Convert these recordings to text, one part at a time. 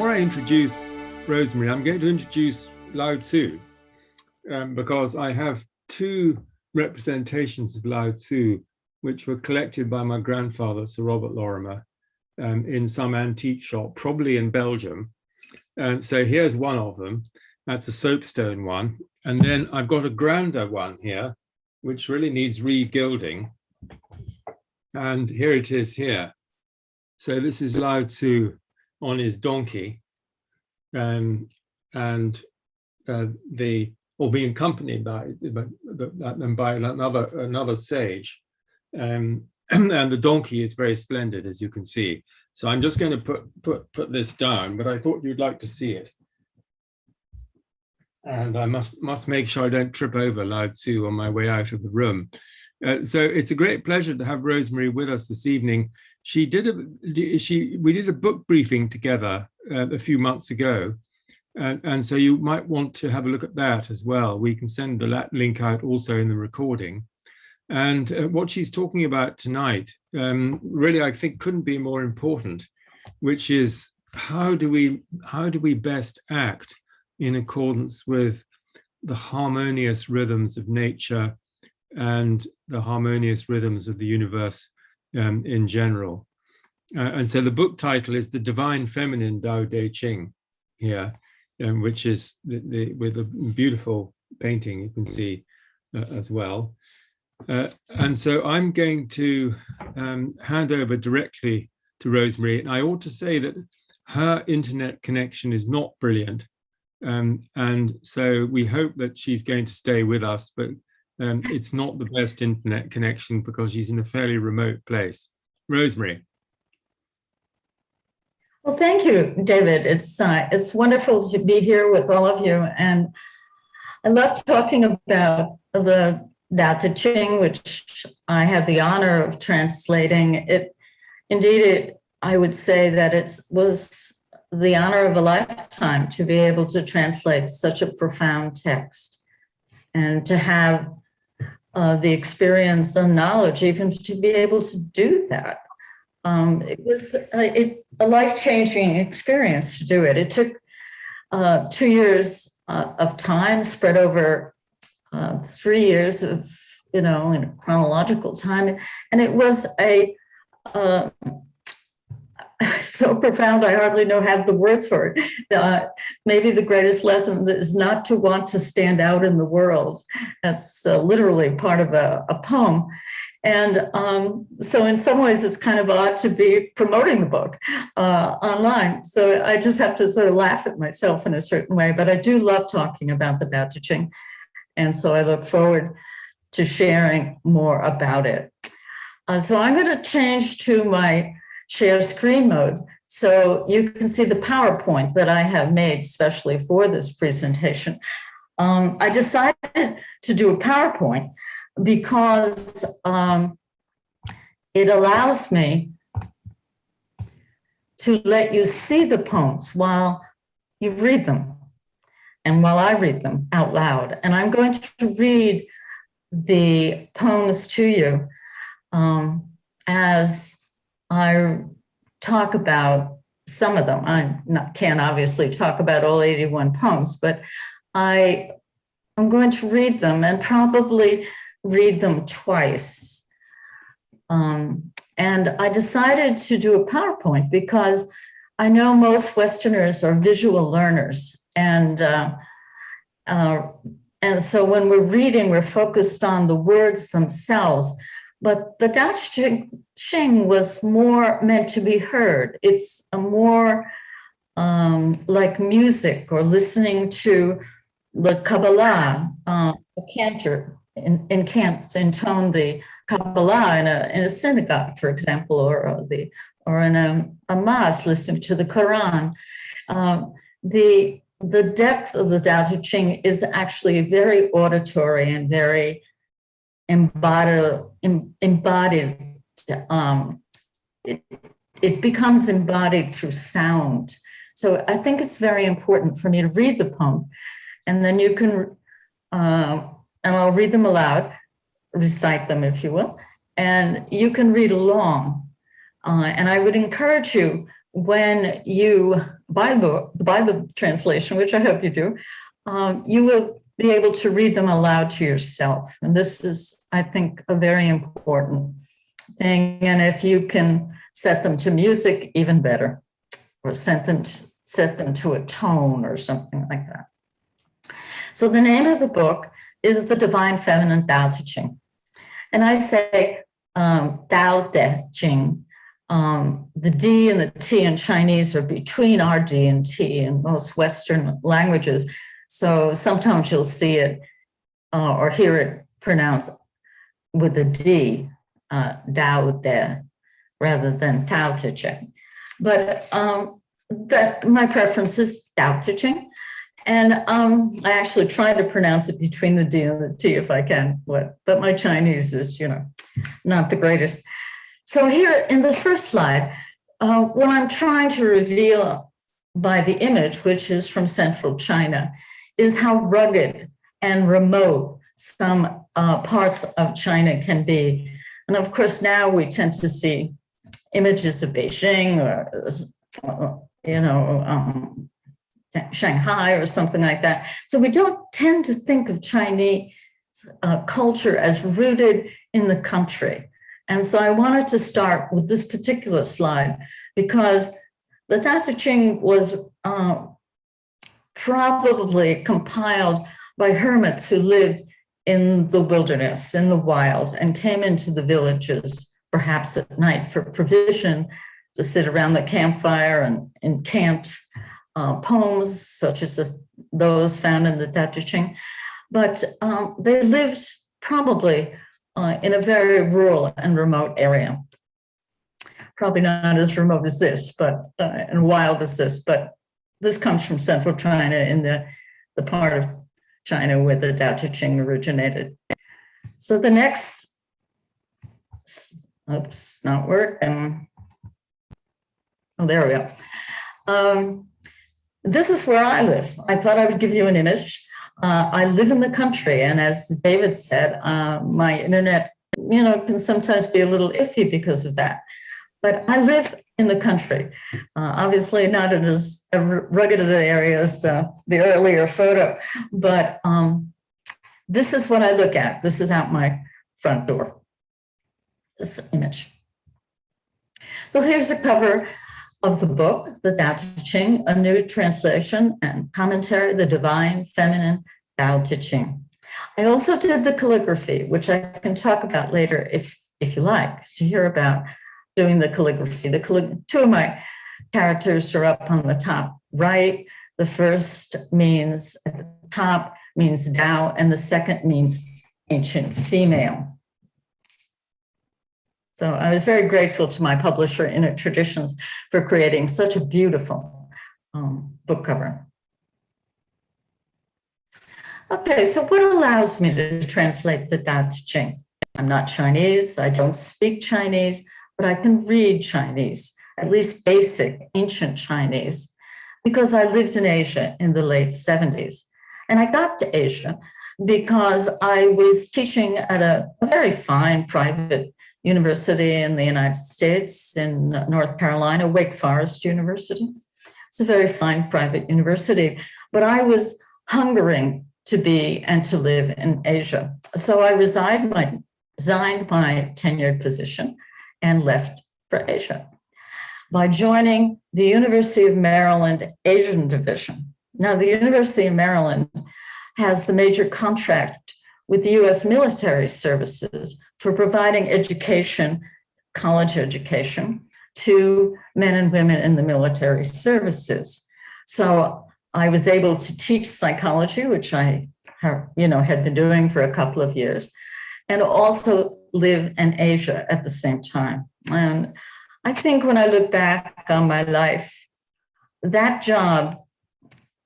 before I introduce Rosemary, I'm going to introduce Lao Tzu because I have two representations of Lao Tzu which were collected by my grandfather, Sir Robert Lorimer, in some antique shop, probably in Belgium. So here's one of them. That's a soapstone one. And then I've got a grander one here, which really needs re-gilding. And here it is here. So this is Lao Tzu on his donkey, or being accompanied by another sage. And the donkey is very splendid, as you can see. So I'm just going to put this down, but I thought you'd like to see it. And I must make sure I don't trip over Lao Tzu on my way out of the room. So it's a great pleasure to have Rosemary with us this evening. We did a book briefing together a few months ago, and so you might want to have a look at that as well. We can send the link out also in the recording. And what she's talking about tonight, really, I think couldn't be more important, which is how do we best act in accordance with the harmonious rhythms of nature and the harmonious rhythms of the universe in general. And so the book title is The Divine Feminine Tao Te Ching here, which is with a beautiful painting you can see as well. And so I'm going to hand over directly to Rosemary. And I ought to say that her internet connection is not brilliant. And so we hope that she's going to stay with us, but it's not the best internet connection because she's in a fairly remote place. Rosemary. Well, thank you, David. It's wonderful to be here with all of you. And I love talking about the Tao Te Ching, which I had the honor of translating. I would say that it was the honor of a lifetime to be able to translate such a profound text and to have the experience and knowledge even to be able to do that. It was a life-changing experience to do it. It took 2 years of time spread over 3 years of, in a chronological time. And it was so profound, I hardly have the words for it. Maybe the greatest lesson is not to want to stand out in the world. That's literally part of a poem. And so in some ways, it's kind of odd to be promoting the book online. So I just have to sort of laugh at myself in a certain way. But I do love talking about the Tao Te Ching. And so I look forward to sharing more about it. So I'm going to change to my share screen mode so you can see the PowerPoint that I have made specially for this presentation. I decided to do a PowerPoint because it allows me to let you see the poems while you read them and while I read them out loud. And I'm going to read the poems to you as I talk about some of them. Can't obviously talk about all 81 poems, but I'm going to read them and probably read them twice. And I decided to do a PowerPoint because I know most Westerners are visual learners. And so when we're reading, we're focused on the words themselves. But the Tao Te Ching was more meant to be heard. It's a more like music or listening to the Kabbalah, a cantor intone the Kabbalah in a synagogue, for example, or in a mosque, listening to the Quran. The depth of the Tao Te Ching is actually very auditory and very embodied. It becomes embodied through sound. So I think it's very important for me to read the poem, and then you can, and I'll read them aloud, recite them, if you will, and you can read along. And I would encourage you when you buy the translation, which I hope you do, you will be able to read them aloud to yourself. And this is, I think, a very important thing. And if you can set them to music, even better, or set them to a tone or something like that. So the name of the book is The Divine Feminine Tao Te Ching. And I say Tao Te Ching. The D and the T in Chinese are between our D and T in most Western languages. So sometimes you'll see it or hear it pronounced with a D, Dao De, rather than Tao Te Ching. But that my preference is Tao Te Ching. And I actually try to pronounce it between the D and the T if I can, but my Chinese is, not the greatest. So here in the first slide, what I'm trying to reveal by the image, which is from central China, is how rugged and remote some parts of China can be. And of course, now we tend to see images of Beijing or, Shanghai or something like that. So we don't tend to think of Chinese culture as rooted in the country. And so I wanted to start with this particular slide because the Tao Te Ching was probably compiled by hermits who lived in the wilderness, in the wild, and came into the villages, perhaps at night, for provision, to sit around the campfire and encant poems such as those found in the Tao Te Ching. But they lived probably in a very rural and remote area. Probably not as remote as this, but and wild as this, but this comes from central China in the part of China where the Tao Te Ching originated. So the next, oops, not working. Oh, there we go. This is where I live. I thought I would give you an image. I live in the country, and as David said, my internet, can sometimes be a little iffy because of that. But I live in the country, obviously not in as rugged an area as the earlier photo, but this is what I look at. This is out my front door, this image. So here's the cover of the book, The Tao Te Ching, a new translation and commentary, The Divine Feminine Tao Te Ching. I also did the calligraphy, which I can talk about later if you like to hear about doing the calligraphy. Two of my characters are up on the top right. The first means, at the top, means Tao, and the second means ancient female. So I was very grateful to my publisher, Inner Traditions, for creating such a beautiful book cover. Okay, so what allows me to translate the Tao Te Ching? I'm not Chinese, I don't speak Chinese, but I can read Chinese, at least basic ancient Chinese, because I lived in Asia in the late 70s. And I got to Asia because I was teaching at a very fine private university in the United States, in North Carolina, Wake Forest University. It's a very fine private university, but I was hungering to be and to live in Asia. So I resigned my tenured position and left for Asia by joining the University of Maryland Asian Division. Now, the University of Maryland has the major contract with the US military services for providing education, college education, to men and women in the military services. So I was able to teach psychology, which I had been doing for a couple of years, and also live in Asia at the same time. And I think when I look back on my life, that job,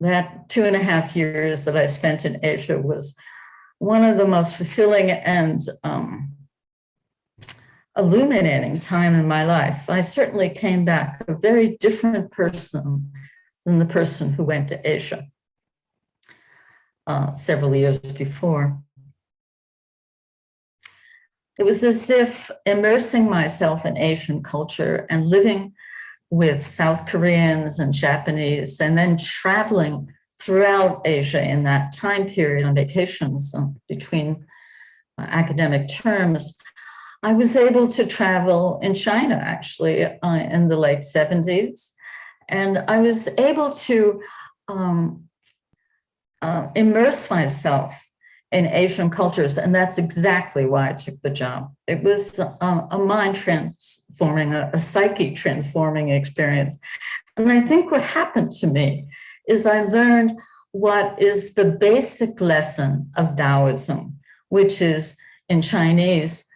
that 2.5 years that I spent in Asia was one of the most fulfilling and illuminating time in my life. I certainly came back a very different person than the person who went to Asia several years before. It was as if immersing myself in Asian culture and living with South Koreans and Japanese, and then traveling throughout Asia in that time period on vacations between academic terms. I was able to travel in China, actually, in the late 70s. And I was able to immerse myself in Asian cultures. And that's exactly why I took the job. It was a mind transforming, a psyche transforming experience. And I think what happened to me is I learned what is the basic lesson of Taoism, which is in Chinese,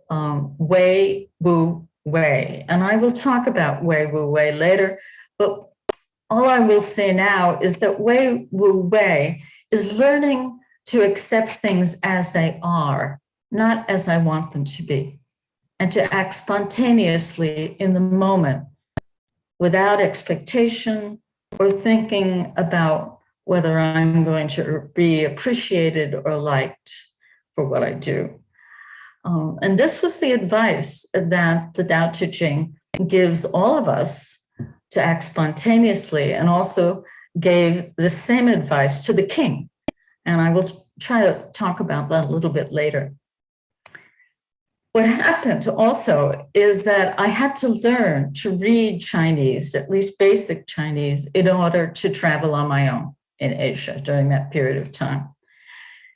Wei Wu Wei. And I will talk about Wei Wu Wei later, but all I will say now is that Wei Wu Wei is learning to accept things as they are, not as I want them to be, and to act spontaneously in the moment without expectation or thinking about whether I'm going to be appreciated or liked for what I do. And this was the advice that the Tao Te Ching gives all of us to act spontaneously, and also gave the same advice to the king. And I will try to talk about that a little bit later. What happened also is that I had to learn to read Chinese, at least basic Chinese, in order to travel on my own in Asia during that period of time.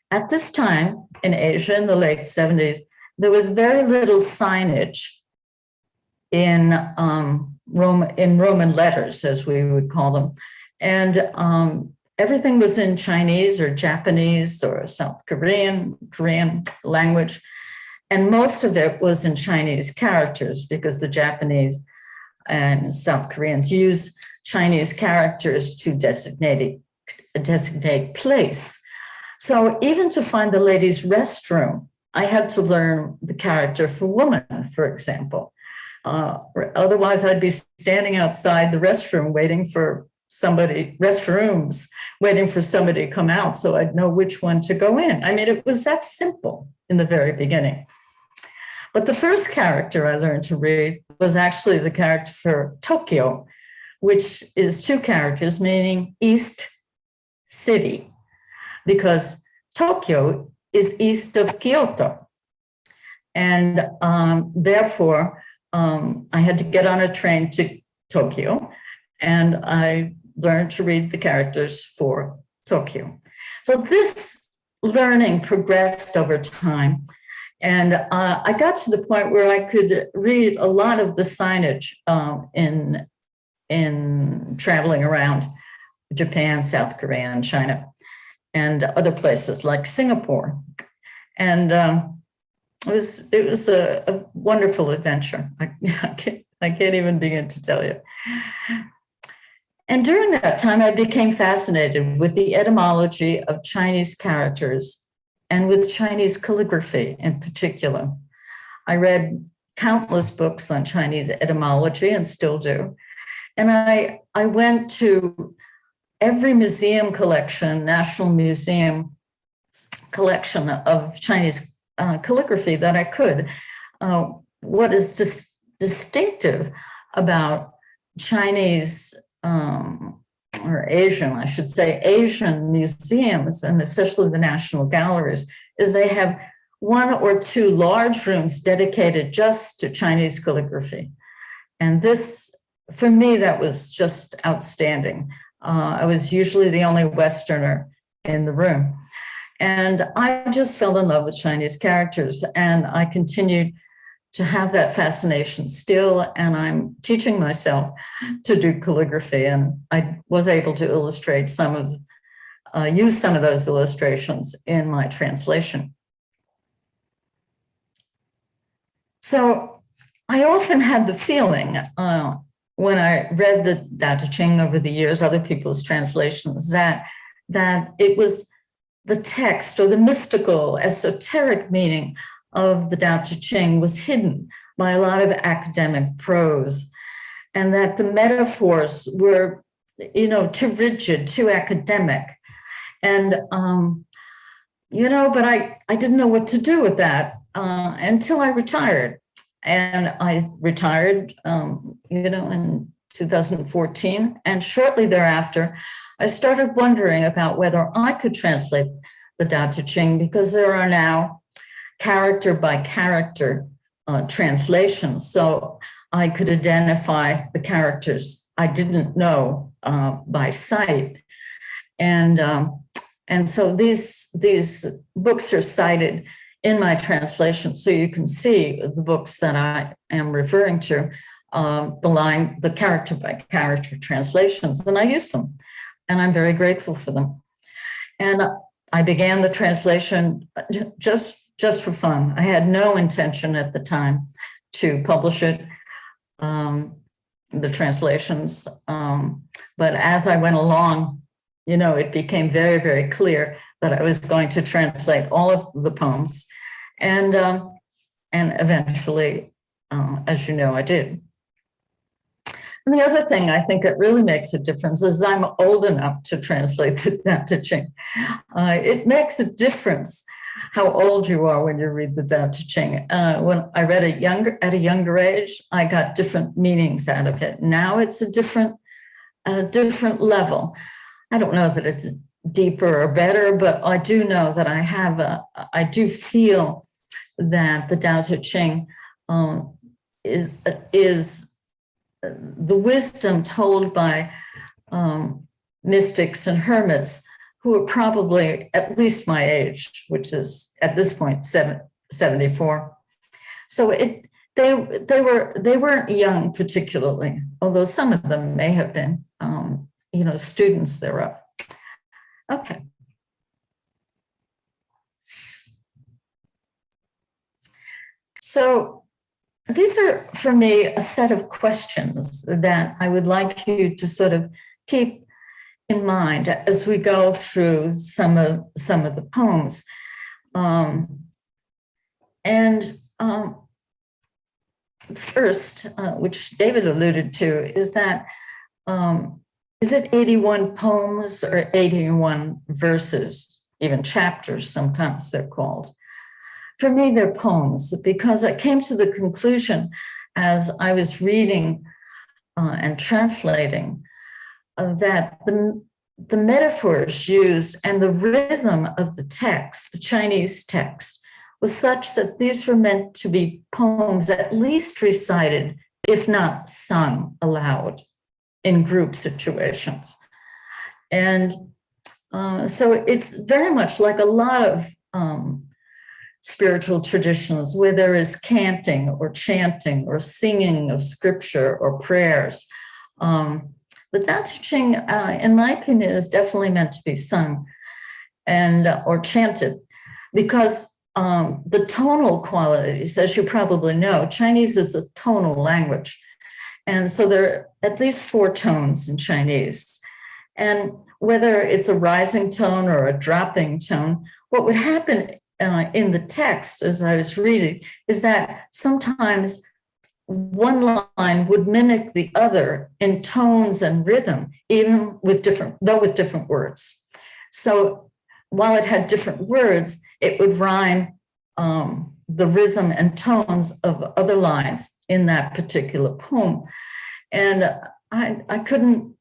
At this time in Asia, in the late 70s, there was very little signage in Roman letters, as we would call them. And everything was in Chinese or Japanese or South Korean language. And most of it was in Chinese characters, because the Japanese and South Koreans use Chinese characters to designate place. So even to find the ladies' restroom, I had to learn the character for woman, for example. Otherwise, I'd be standing outside the restroom waiting for restrooms, waiting for somebody to come out so I'd know which one to go in. I mean, it was that simple in the very beginning. But the first character I learned to read was actually the character for Tokyo, which is two characters meaning East City, because Tokyo is east of Kyoto. And therefore, I had to get on a train to Tokyo, and I learned to read the characters for Tokyo. So this learning progressed over time. And I got to the point where I could read a lot of the signage in traveling around Japan, South Korea, and China, and other places like Singapore. And it was a wonderful adventure. I can't even begin to tell you. And during that time, I became fascinated with the etymology of Chinese characters and with Chinese calligraphy in particular. I read countless books on Chinese etymology and still do. And I went to every museum collection, National Museum collection of Chinese calligraphy that I could. What is distinctive about Chinese or Asian, I should say, Asian museums, and especially the national galleries, is they have one or two large rooms dedicated just to Chinese calligraphy. And this, for me, that was just outstanding. I was usually the only Westerner in the room. And I just fell in love with Chinese characters, and I continued to have that fascination still, and I'm teaching myself to do calligraphy, and I was able to illustrate use some of those illustrations in my translation. So I often had the feeling when I read the Tao Te Ching over the years, other people's translations, that it was the text or the mystical, esoteric meaning of the Tao Te Ching was hidden by a lot of academic prose, and that the metaphors were, too rigid, too academic. And, but I didn't know what to do with that until I retired. And I retired, in 2014. And shortly thereafter, I started wondering about whether I could translate the Tao Te Ching, because there are now character by character translations. So I could identify the characters I didn't know by sight. And so these books are cited in my translation, so you can see the books that I am referring to, the character by character translations, and I use them, and I'm very grateful for them. And I began the translation just for fun. I had no intention at the time to publish it, the translations, but as I went along, it became very, very clear that I was going to translate all of the poems, and eventually, as you know, I did. And the other thing I think that really makes a difference is I'm old enough to translate the Tao Te Ching. It makes a difference how old you are when you read the Tao Te Ching. When I read it at a younger age, I got different meanings out of it. Now it's a different level. I don't know that it's deeper or better, but I do know that I do feel that the Tao Te Ching is the wisdom told by mystics and hermits who are probably at least my age, which is at this point 74. So they weren't young particularly, although some of them may have been students thereof. Okay. So these are, for me, a set of questions that I would like you to sort of keep in mind as we go through some of the poems. First, which David alluded to, is that is it 81 poems or 81 verses, even chapters, sometimes they're called. For me, they're poems, because I came to the conclusion as I was reading and translating that the metaphors used and the rhythm of the text, the Chinese text, was such that these were meant to be poems at least recited, if not sung aloud in group situations. And so it's very much like a lot of spiritual traditions where there is canting or chanting or singing of scripture or prayers. The Tao Te Ching, in my opinion, is definitely meant to be sung or chanted, because the tonal qualities, as you probably know, Chinese is a tonal language. And so there are at least 4 tones in Chinese. And whether it's a rising tone or a dropping tone, what would happen in the text as I was reading is that sometimes one line would mimic the other in tones and rhythm, even with different words. So while it had different words, it would rhyme the rhythm and tones of other lines in that particular poem. And I couldn't,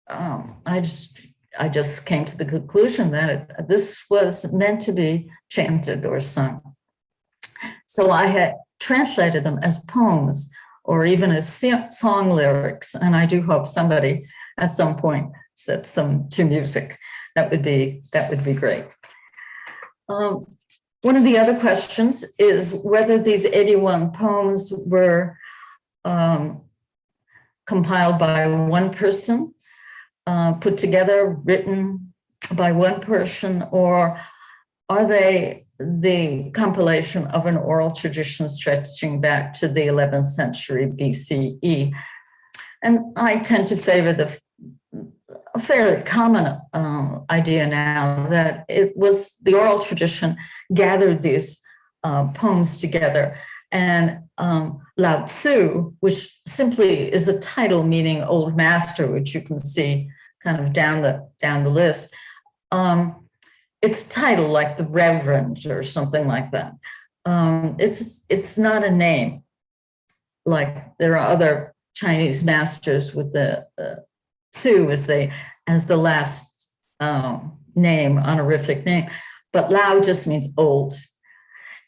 I just came to the conclusion that this was meant to be chanted or sung. So I had translated them as poems or even as song lyrics. And I do hope somebody at some point sets them to music. That would be great. One of the other questions is whether these 81 poems were compiled by one person, put together, written by one person, or are they the compilation of an oral tradition stretching back to the 11th century BCE? And I tend to favor a fairly common idea now that it was the oral tradition gathered these poems together. And Lao Tzu, which simply is a title meaning old master, which you can see kind of down the list, it's a title like the Reverend or something like that. It's not a name like there are other Chinese masters with the Tzu as the last name, honorific name, but Lao just means old.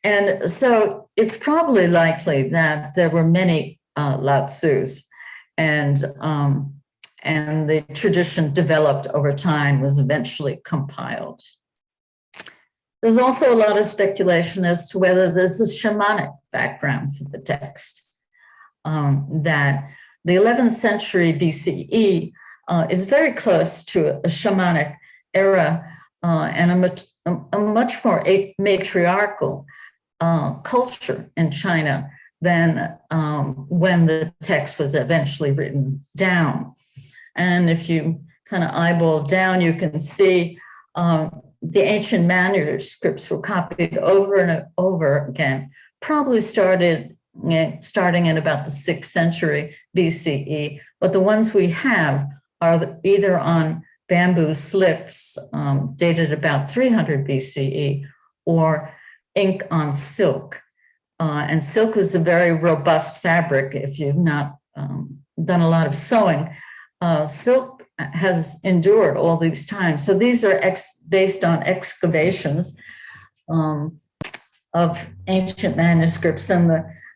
And so it's probably likely that there were many Lao Tzus, and the tradition developed over time, was eventually compiled. There's also a lot of speculation as to whether there's a shamanic background for the text, that the 11th century BCE is very close to a shamanic era and a much more matriarchal culture in China than when the text was eventually written down. And if you kind of eyeball down, you can see the ancient manuscripts were copied over and over again, probably starting in about the 6th century BCE, but the ones we have are either on bamboo slips dated about 300 BCE or ink on silk. And silk is a very robust fabric. If you've not done a lot of sewing, silk has endured all these times. So these are based on excavations of ancient manuscripts. And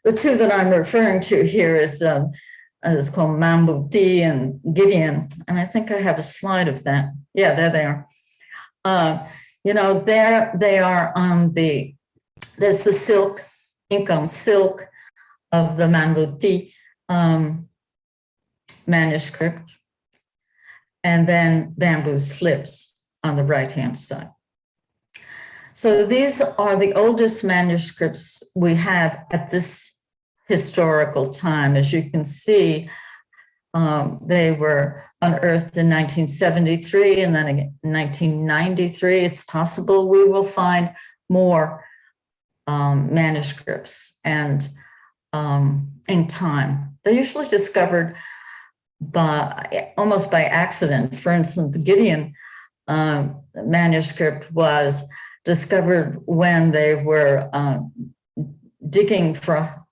the two that I'm referring to here is called Mambuti and Gideon. And I think I have a slide of that. Yeah, there they are. There they are on there's the silk, ink on silk of the Mambuti manuscript, and then bamboo slips on the right-hand side. So these are the oldest manuscripts we have at this historical time. As you can see, they were unearthed in 1973 and then in 1993. It's possible we will find more manuscripts and in time. They're usually discovered almost by accident. For instance, the Gideon manuscript was discovered when they were digging for,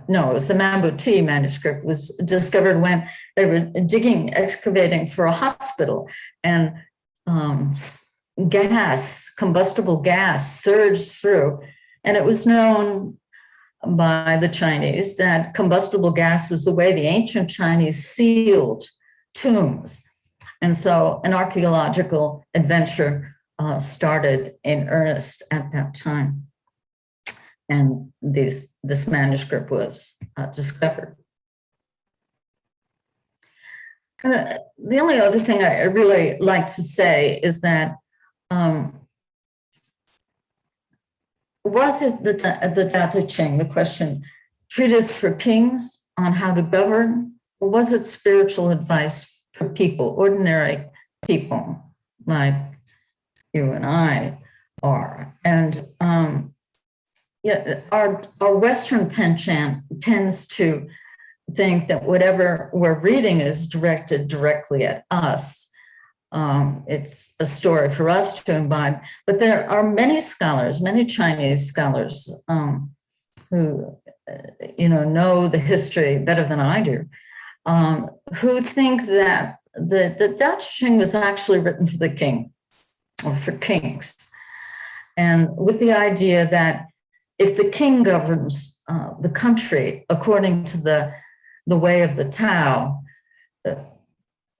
no, it was the Mambuti manuscript was discovered when they were excavating for a hospital, and combustible gas surged through. And it was known by the Chinese that combustible gas is the way the ancient Chinese sealed tombs. And so an archaeological adventure started in earnest at that time. And this manuscript was discovered. The only other thing I really like to say is that was it the Dr. Ching, the question, treatise for kings on how to govern, or was it spiritual advice for people, ordinary people like you and I are? And our Western penchant tends to think that whatever we're reading is directed directly at us. It's a story for us to imbibe, but there are many scholars, many Chinese scholars who, know the history better than I do, who think that the Tao Te Ching was actually written for the king or for kings, and with the idea that if the king governs the country according to the way of the Tao,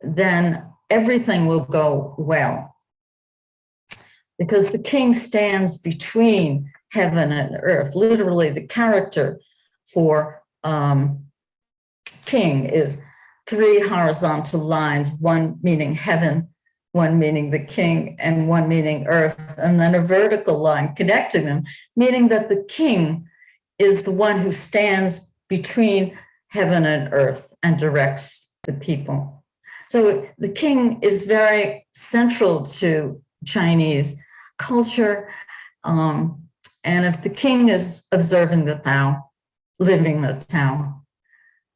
then everything will go well, because the king stands between heaven and earth. Literally, the character for king is 3 horizontal lines, one meaning heaven, one meaning the king, and one meaning earth, and then a vertical line connecting them, meaning that the king is the one who stands between heaven and earth and directs the people. So the king is very central to Chinese culture. And if the king is observing the Tao, living the Tao,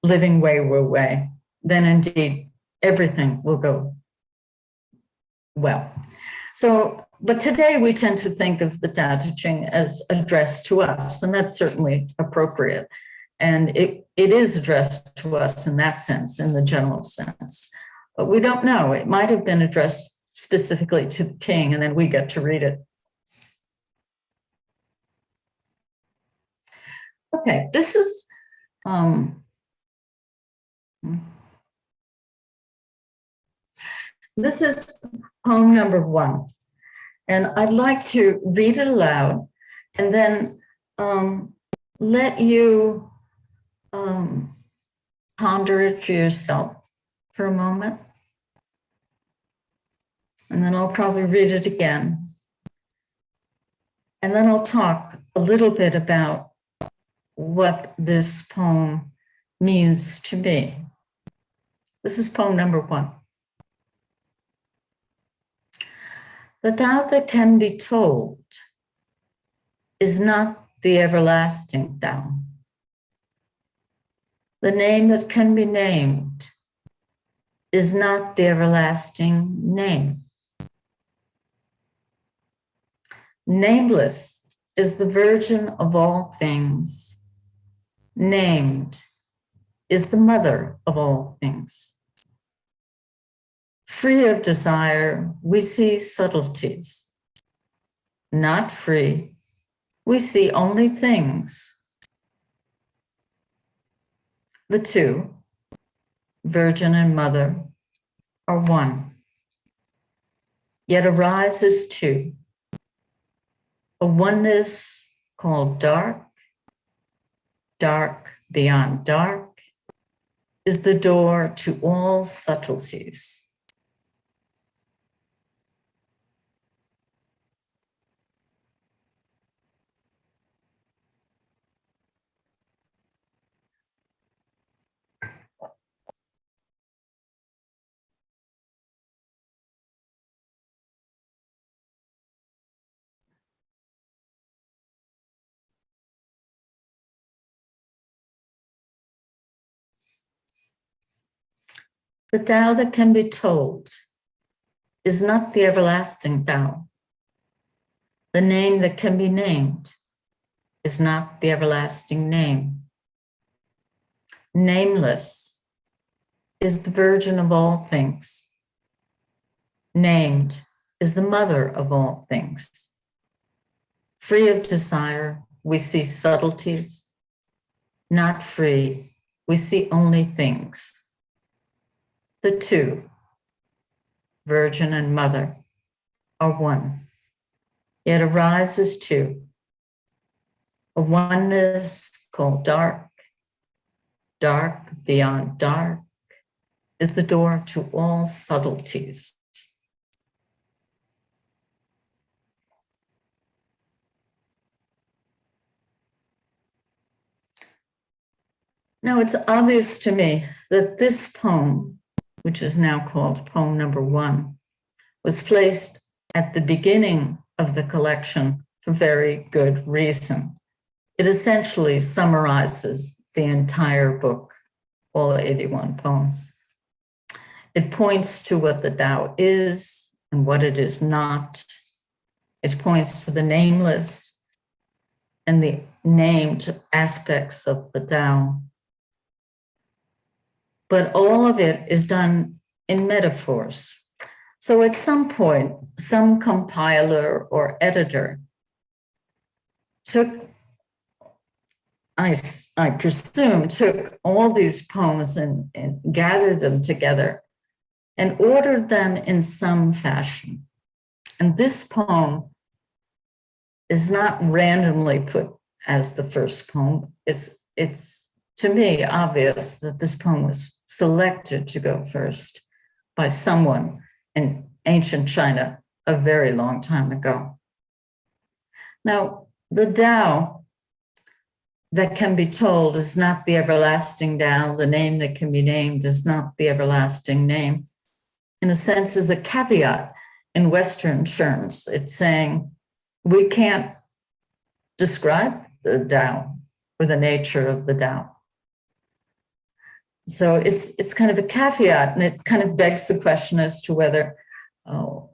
living Wei Wu Wei, then indeed everything will go well. So, but today we tend to think of the Tao Te Ching as addressed to us, and that's certainly appropriate. And it is addressed to us in that sense, in the general sense. But we don't know. It might have been addressed specifically to the king, and then we get to read it. Okay, this is poem number 1. And I'd like to read it aloud and then let you ponder it for yourself for a moment. And then I'll probably read it again. And then I'll talk a little bit about what this poem means to me. This is poem number 1. The Tao that can be told is not the everlasting Tao. The name that can be named is not the everlasting name. Nameless is the virgin of all things. Named is the mother of all things. Free of desire, we see subtleties. Not free, we see only things. The two, virgin and mother, are one. Yet arise as two. A oneness called dark, dark beyond dark, is the door to all subtleties. The Tao that can be told is not the everlasting Tao. The name that can be named is not the everlasting name. Nameless is the virgin of all things. Named is the mother of all things. Free of desire, we see subtleties. Not free, we see only things. The two, virgin and mother, are one, yet arise as two. A oneness called dark, dark beyond dark, is the door to all subtleties. Now, it's obvious to me that this poem, which is now called poem number 1, was placed at the beginning of the collection for very good reason. It essentially summarizes the entire book, all 81 poems. It points to what the Tao is and what it is not. It points to the nameless and the named aspects of the Tao. But all of it is done in metaphors. So at some point, some compiler or editor took, I presume, took all these poems and gathered them together and ordered them in some fashion. And this poem is not randomly put as the first poem. It's to me obvious that this poem was selected to go first by someone in ancient China a very long time ago. Now, the Tao that can be told is not the everlasting Tao. The name that can be named is not the everlasting name. In a sense, is a caveat in Western terms. It's saying we can't describe the Tao or the nature of the Tao. So it's kind of a caveat, and it kind of begs the question as to whether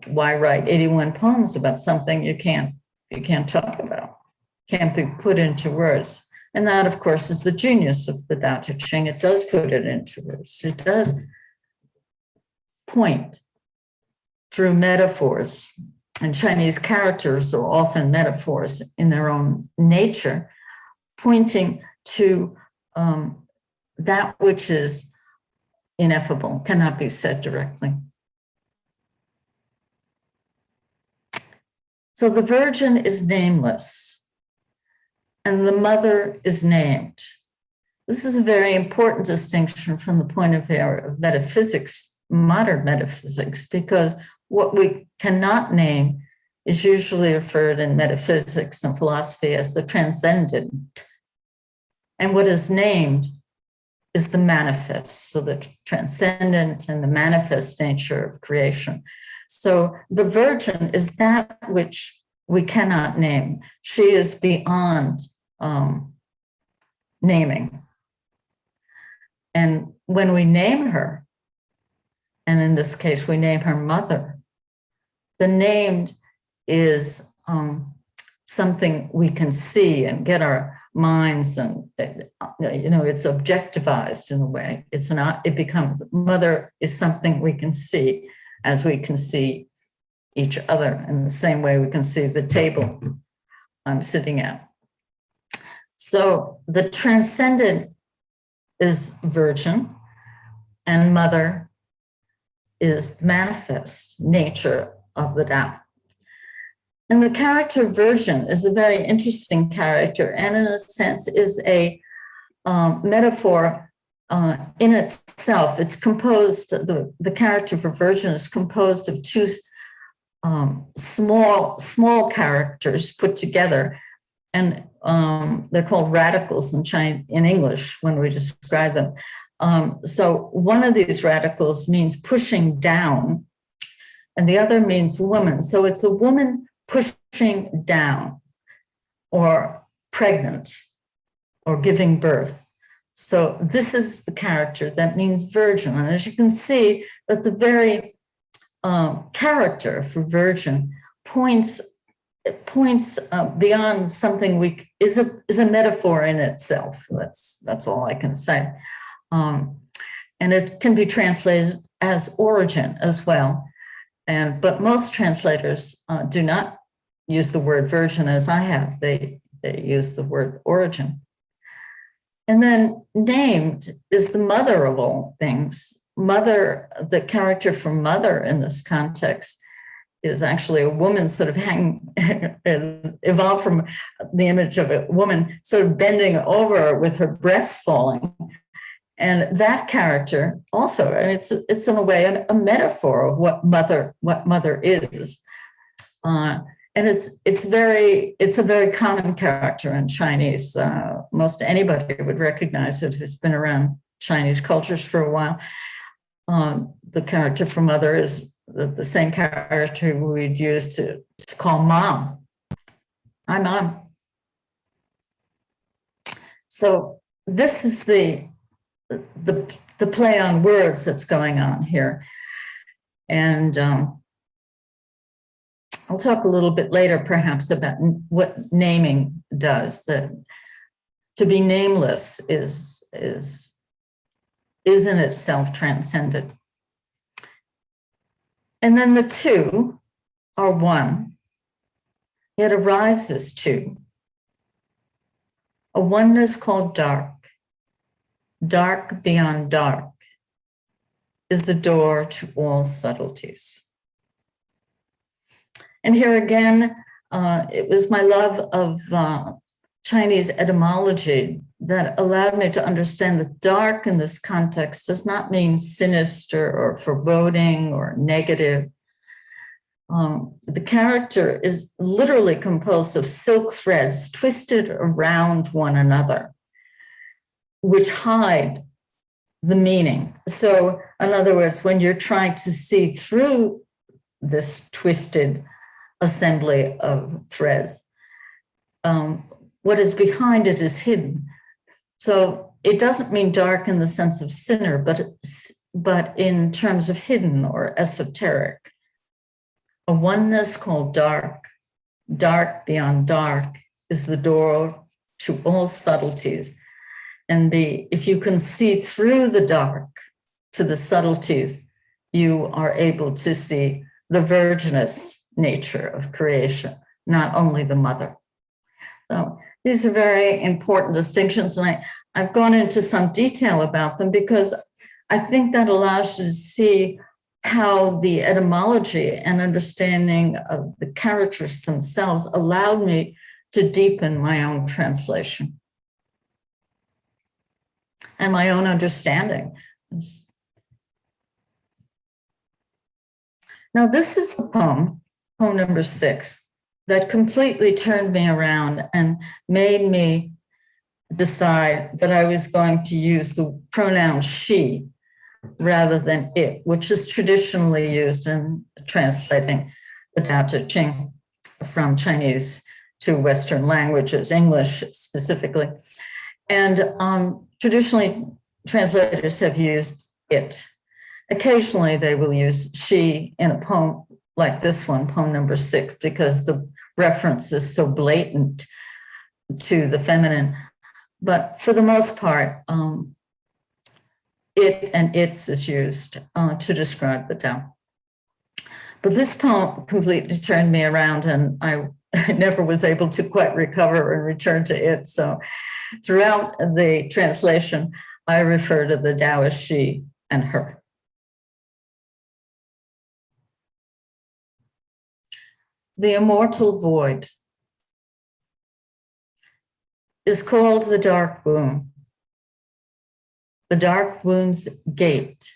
why write 81 poems about something you can't talk about, can't be put into words. And that, of course, is the genius of the Tao Te Ching. It does put it into words. It does point through metaphors. And Chinese characters are often metaphors in their own nature, pointing to that which is ineffable, cannot be said directly. So the Virgin is nameless, and the Mother is named. This is a very important distinction from the point of view of metaphysics, modern metaphysics, because what we cannot name is usually referred in metaphysics and philosophy as the transcendent. And what is named is the manifest, so the transcendent and the manifest nature of creation. So the Virgin is that which we cannot name. She is beyond naming. And when we name her, and in this case, we name her Mother, the named is something we can see and get our minds, and it's objectivized in a way. It's not, it becomes, Mother is something we can see as we can see each other in the same way we can see the table I'm sitting at. So the transcendent is Virgin, and Mother is the manifest nature of the Tao. And the character Virgin is a very interesting character, and in a sense is a metaphor in itself. It's composed, the character for Virgin is composed of two small characters put together, and they're called radicals in English when we describe them. So one of these radicals means pushing down, and the other means woman. So it's a woman pushing down, or pregnant, or giving birth. So this is the character that means Virgin. And as you can see, that the very character for Virgin points beyond something is a metaphor in itself. That's all I can say. And it can be translated as origin as well. But most translators do not use the word Virgin as I have. They use the word origin. And then named is the mother of all things. Mother, the character for Mother in this context is actually a woman sort of evolved from the image of a woman sort of bending over with her breasts falling. And that character also, and it's in a way a metaphor of what mother is. And it's a very common character in Chinese. Most anybody would recognize it who's been around Chinese cultures for a while. The character for Mother is the same character we'd use to call Mom. Hi, Mom. So this is the play on words that's going on here. And I'll talk a little bit later, perhaps, about what naming does. That to be nameless is in itself transcendent. And then the two are one, yet arises two. A oneness called dark. Dark beyond dark is the door to all subtleties. And here again, it was my love of Chinese etymology that allowed me to understand that dark in this context does not mean sinister or foreboding or negative. The character is literally composed of silk threads twisted around one another, which hide the meaning. So, in other words, when you're trying to see through this twisted assembly of threads, what is behind it is hidden. So it doesn't mean dark in the sense of sinner, but in terms of hidden or esoteric. A oneness called dark, dark beyond dark, is the door to all subtleties. And if you can see through the dark to the subtleties, you are able to see the virginous nature of creation, not only the mother. So these are very important distinctions, and I've gone into some detail about them because I think that allows you to see how the etymology and understanding of the characters themselves allowed me to deepen my own translation and my own understanding. Now, this is the poem number 6, that completely turned me around and made me decide that I was going to use the pronoun she rather than it, which is traditionally used in translating the Tao Te Ching from Chinese to Western languages, English specifically. And traditionally, translators have used it. Occasionally, they will use she in a poem like this one, poem number 6, because the reference is so blatant to the feminine. But for the most part, it and its is used to describe the Tao. But this poem completely turned me around, and I never was able to quite recover and return to it. So throughout the translation, I refer to the Tao as she and her. The immortal void is called the dark womb. The dark womb's gate.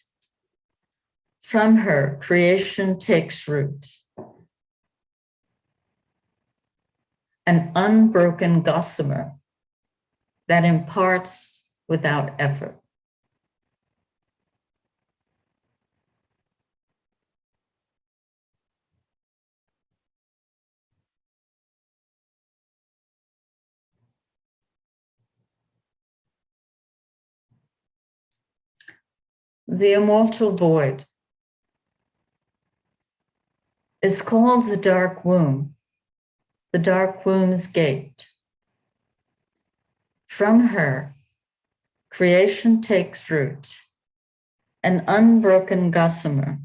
From her, creation takes root. An unbroken gossamer that imparts without effort. The immortal void is called the dark womb, the dark womb's gate. From her, creation takes root, an unbroken gossamer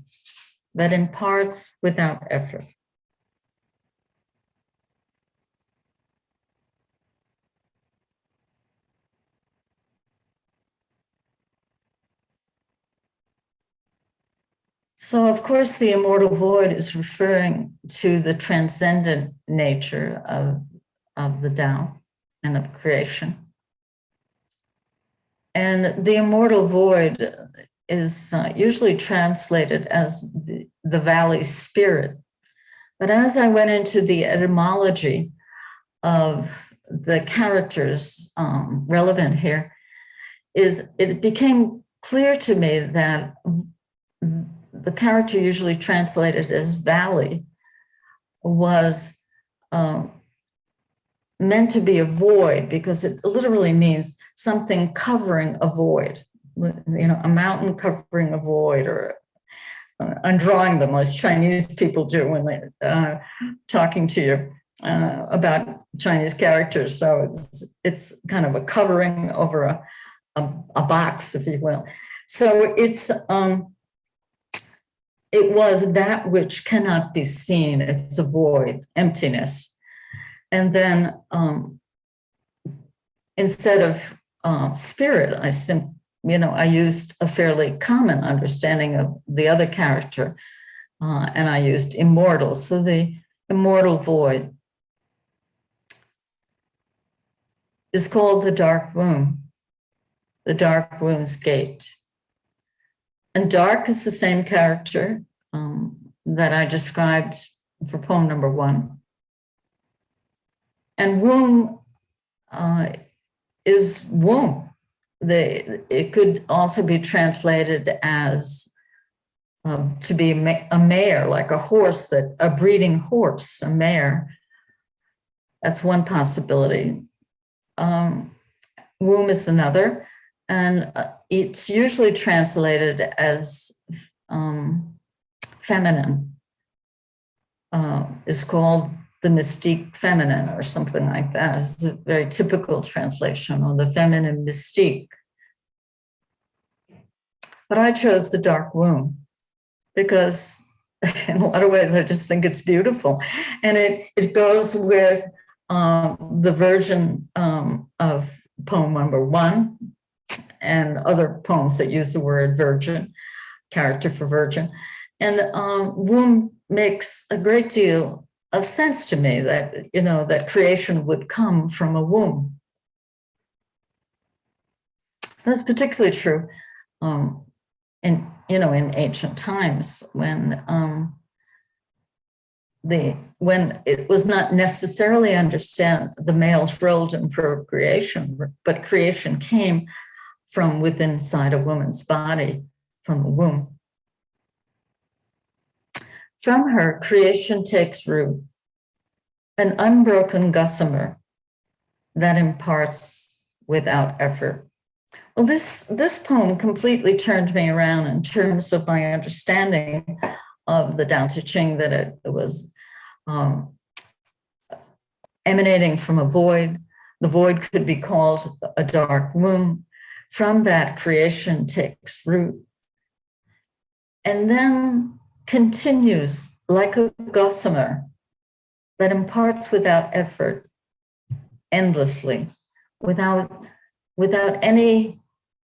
that imparts without effort. So, of course, the immortal void is referring to the transcendent nature of the Tao and of creation. And the immortal void is usually translated as the valley spirit. But as I went into the etymology of the characters relevant here, it became clear to me that the character usually translated as valley was meant to be a void, because it literally means something covering a void, a mountain covering a void, or I'm drawing them as Chinese people do when they're talking to you about Chinese characters. So it's kind of a covering over a box, if you will. So it was that which cannot be seen. It's a void, emptiness. And then instead of spirit, I used a fairly common understanding of the other character, and I used immortal. So the immortal void is called the dark womb, the dark womb's gate. And dark is the same character that I described for poem number 1. And womb is womb. It could also be translated as to be a mare, like a horse, a breeding horse, a mare. That's one possibility. Womb is another. And it's usually translated as feminine. Is called the mystique feminine or something like that. It's a very typical translation, or the feminine mystique. But I chose the dark womb because in a lot of ways, I just think it's beautiful. And it goes with the Virgin of poem number 1 and other poems that use the word virgin, character for virgin. And womb makes a great deal of sense to me, that, you know, that creation would come from a womb. That's particularly true in ancient times, when it was not necessarily understand the male's role in procreation, but creation came from within inside a woman's body, from a womb. From her, creation takes root, an unbroken gossamer that imparts without effort. Well, this poem completely turned me around in terms of my understanding of the Tao Te Ching, that it was emanating from a void. The void could be called a dark womb. From that, creation takes root and then continues like a gossamer that imparts without effort, endlessly, without any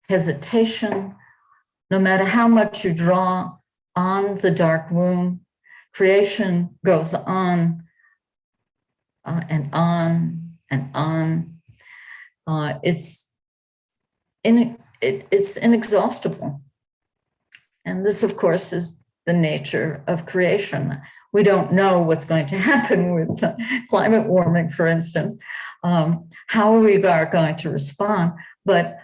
hesitation. No matter how much you draw on the dark womb, creation goes on and on and on. It's inexhaustible. And this, of course, is the nature of creation. We don't know what's going to happen with climate warming, for instance, how we are going to respond, but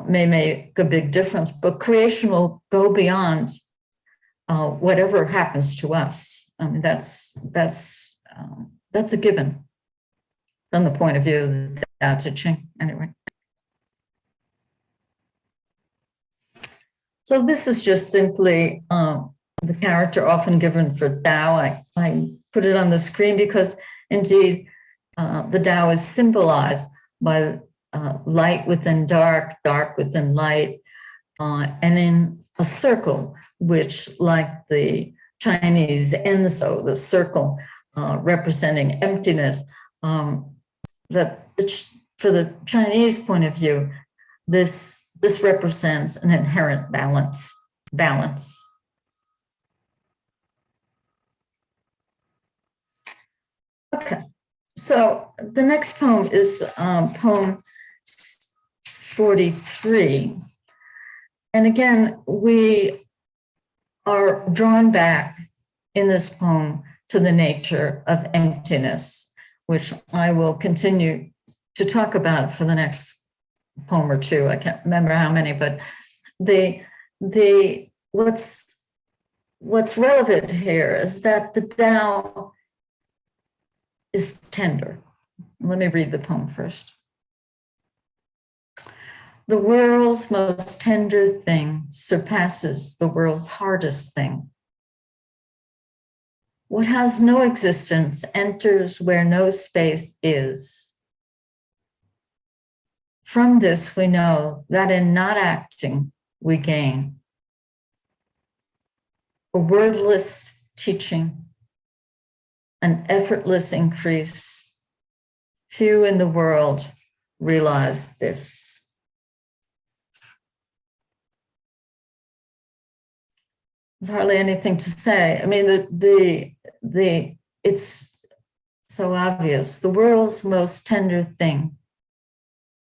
may make a big difference. But creation will go beyond whatever happens to us. I mean, that's a given from the point of view of the Tao Te Ching, anyway. So this is just simply the character often given for Tao. I put it on the screen because indeed the Tao is symbolized by light within dark, dark within light, and in a circle, which, like the Chinese enso, the circle representing emptiness, that for the Chinese point of view, this represents an inherent balance. Okay, so the next poem is poem 43. And again, we are drawn back in this poem to the nature of emptiness, which I will continue to talk about for the next poem or two. I can't remember how many, but what's relevant here is that the Tao is tender. Let me read the poem first. The world's most tender thing surpasses the world's hardest thing. What has no existence enters where no space is. From this, we know that in not acting, we gain. A wordless teaching, an effortless increase. Few in the world realize this. There's hardly anything to say. I mean, it's so obvious. The world's most tender thing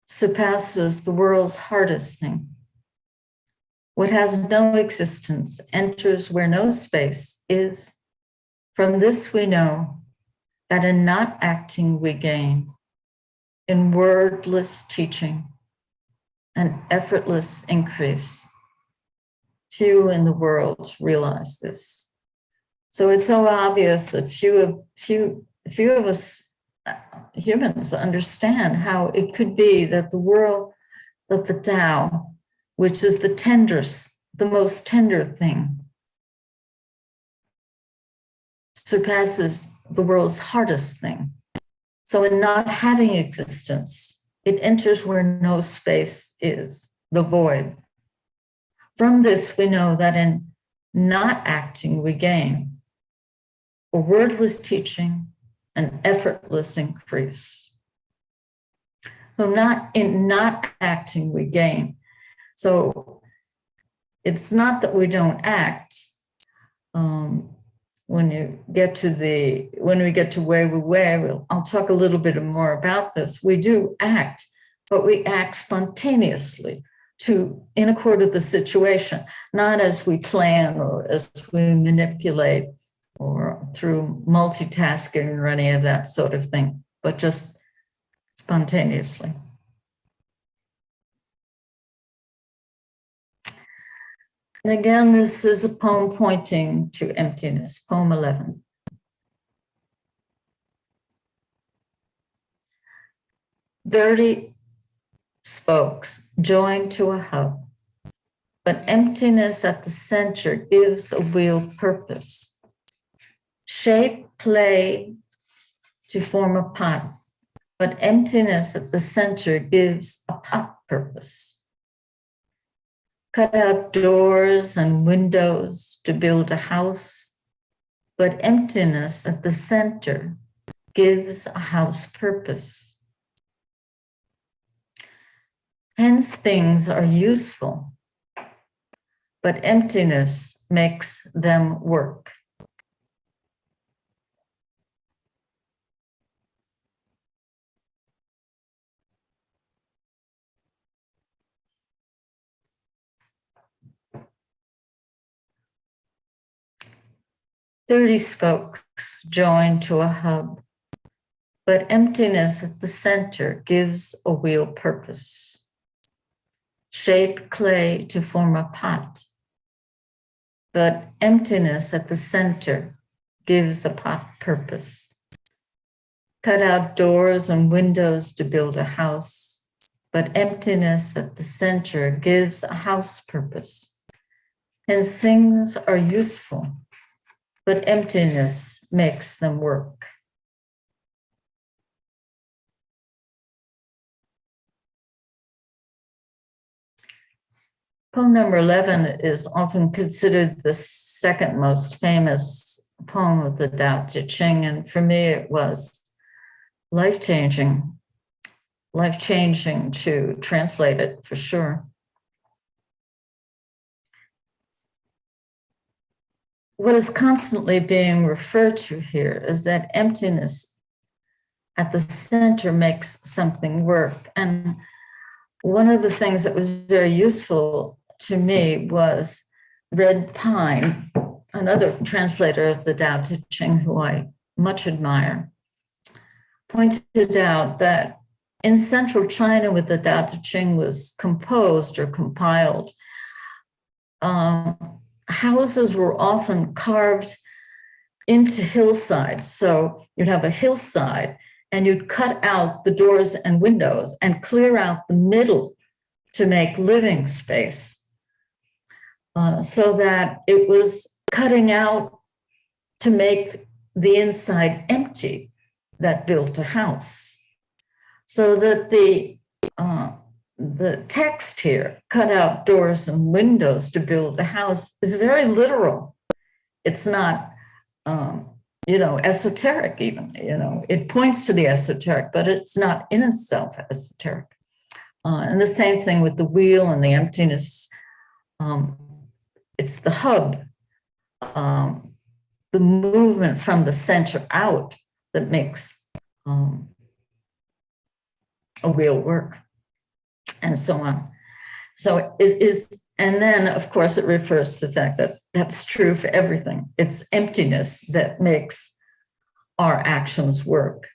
surpasses the world's hardest thing. What has no existence enters where no space is. From this we know that in not acting we gain, in wordless teaching, an effortless increase. Few in the world realize this. So it's so obvious that few of us humans understand how it could be that the world, that the Tao, which is the tenderest, the most tender thing, surpasses the world's hardest thing. So in not having existence, it enters where no space is, the void. From this, we know that in not acting, we gain a wordless teaching, an effortless increase. So in not acting, we gain. So it's not that we don't act. When we get to Wei Wu Wei, I'll talk a little bit more about this. We do act, but we act spontaneously in accord with the situation, not as we plan or as we manipulate or through multitasking or any of that sort of thing, but just spontaneously. And again, this is a poem pointing to emptiness, poem 11. Dirty spokes join to a hub, but emptiness at the center gives a wheel purpose. Shape play to form a pot, but emptiness at the center gives a pot purpose. Cut out doors and windows to build a house, but emptiness at the center gives a house purpose. Hence, things are useful, but emptiness makes them work. "30 spokes join to a hub, but emptiness at the center gives a wheel purpose. Shape clay to form a pot, but emptiness at the center gives a pot purpose. Cut out doors and windows to build a house, but emptiness at the center gives a house purpose. Hence, things are useful, but emptiness makes them work." Poem number 11 is often considered the second most famous poem of the Tao Te Ching, and for me it was life-changing to translate it for sure. What is constantly being referred to here is that emptiness at the center makes something work. And one of the things that was very useful to me was Red Pine, another translator of the Tao Te Ching who I much admire, pointed out that in central China, when the Tao Te Ching was composed or compiled, houses were often carved into hillsides. So you'd have a hillside and you'd cut out the doors and windows and clear out the middle to make living space, so that it was cutting out to make the inside empty that built a house. So that the text here, cut out doors and windows to build a house, is very literal. It's not, esoteric even, it points to the esoteric, but it's not in itself esoteric. And the same thing with the wheel and the emptiness. It's the hub, the movement from the center out that makes a wheel work, and so on. So it is, and then of course it refers to the fact that that's true for everything. It's emptiness that makes our actions work.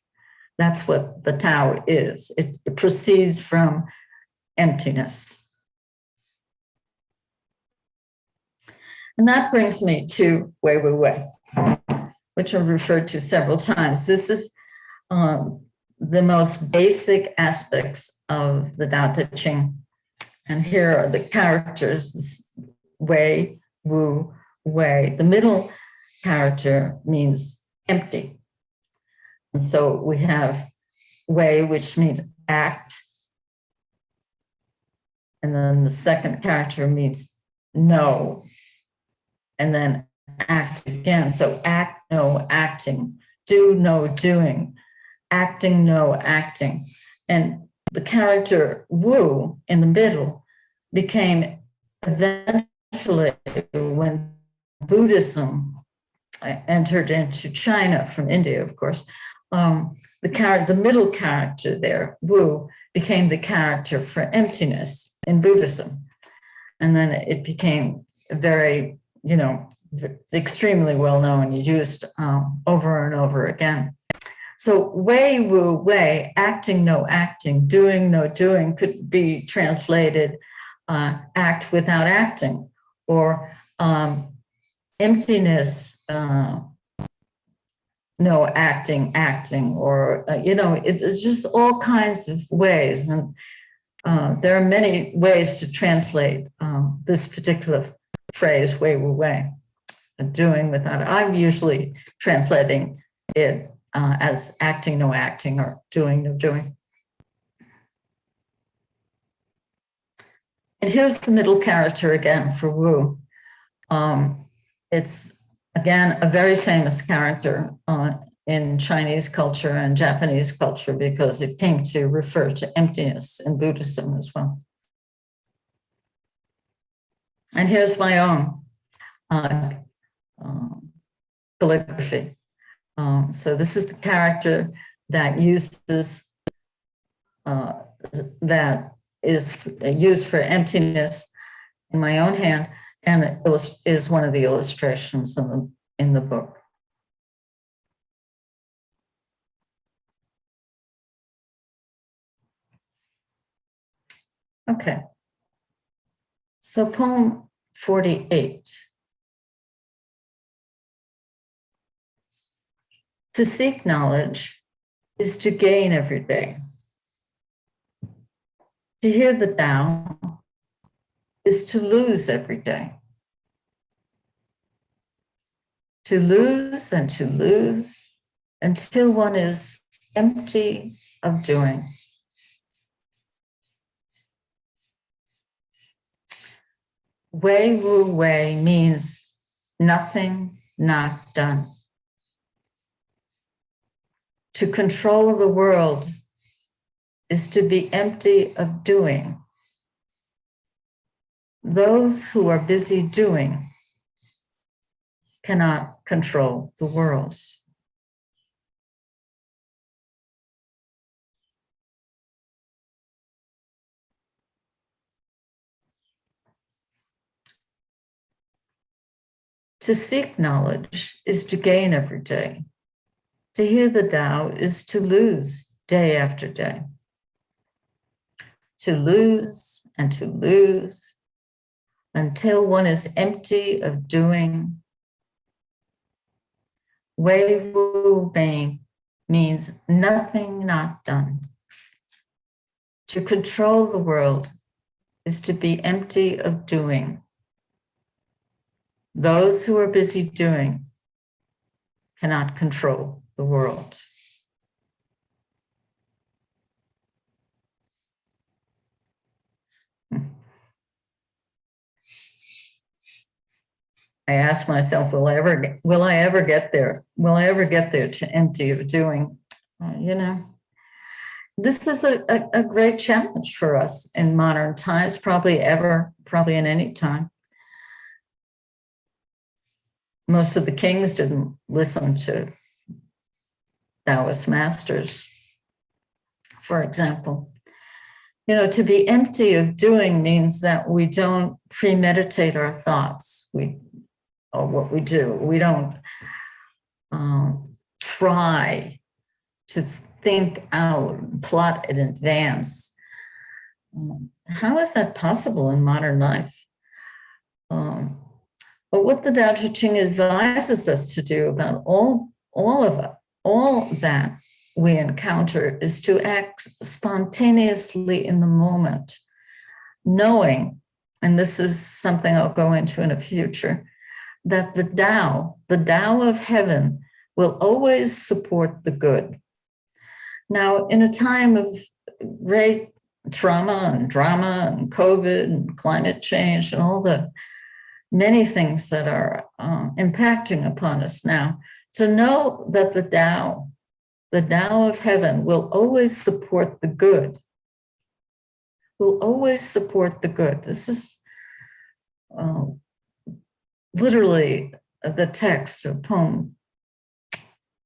That's what the Tao is. It proceeds from emptiness. And that brings me to Wei Wu Wei, which I've referred to several times. This is the most basic aspects of the Tao Te Ching. And here are the characters: Wei, Wu, Wei. The middle character means empty. And so we have Wei, which means act. And then the second character means no. And then act again. So act, no, acting. Do, no, doing. Acting, no, acting. And the character Wu in the middle became eventually, when Buddhism entered into China from India, of course, the middle character there, Wu, became the character for emptiness in Buddhism. And then it became very, extremely well known, used over and over again. So Wei, Wu, Wei, acting, no acting, doing, no doing, could be translated act without acting, or emptiness, no acting, acting, or, it's just all kinds of ways. And there are many ways to translate this particular phrase, Wei, Wu, Wei, doing without it. I'm usually translating it as acting, no acting, or doing, no doing. And here's the middle character again for Wu. It's, again, a very famous character in Chinese culture and Japanese culture because it came to refer to emptiness in Buddhism as well. And here's my own calligraphy. So this is the character that uses, that is used for emptiness in my own hand, and it is one of the illustrations in the book. Okay. So poem 48. To seek knowledge is to gain every day. To hear the Tao is to lose every day. To lose and to lose until one is empty of doing. Wei Wu Wei means nothing not done. To control the world is to be empty of doing. Those who are busy doing cannot control the world. To seek knowledge is to gain every day. To hear the Tao is to lose day after day. To lose and to lose until one is empty of doing. Wei Wu Bei means nothing not done. To control the world is to be empty of doing. Those who are busy doing cannot control the world. I ask myself, will I ever get there? Will I ever get there to empty of doing? This is a great challenge for us in modern times, probably in any time. Most of the kings didn't listen to Taoist masters, for example. To be empty of doing means that we don't premeditate our thoughts. Or what we do. We don't try to think out, plot in advance. How is that possible in modern life? But what the Tao Te Ching advises us to do about all that we encounter is to act spontaneously in the moment, knowing, and this is something I'll go into in a future, that the Tao of heaven will always support the good. Now, in a time of great trauma and drama and COVID and climate change and all the many things that are impacting upon us now, to know that the Tao of heaven will always support the good, will always support the good. This is literally the text of poem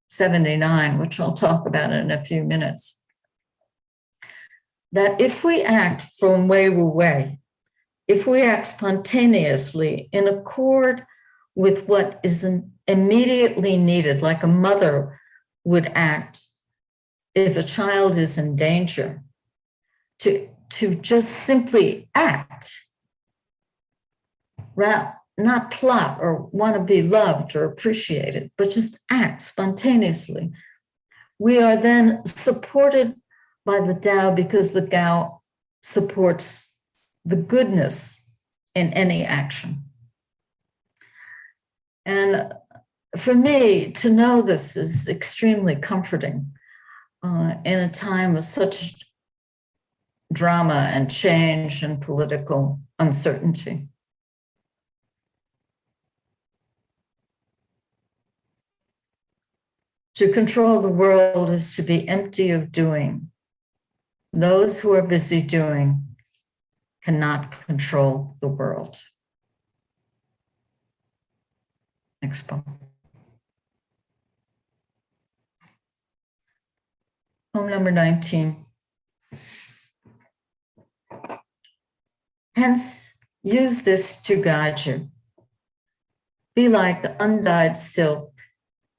79, which I'll talk about in a few minutes. That if we act from way wu wei, if we act spontaneously in accord with what is immediately needed, like a mother would act if a child is in danger, to just simply act, not plot or want to be loved or appreciated, but just act spontaneously. We are then supported by the Tao because the Tao supports the goodness in any action. And for me, to know this is extremely comforting in a time of such drama and change and political uncertainty. To control the world is to be empty of doing. Those who are busy doing cannot control the world. Next poem. Poem number 19. Hence, use this to guide you. Be like undyed silk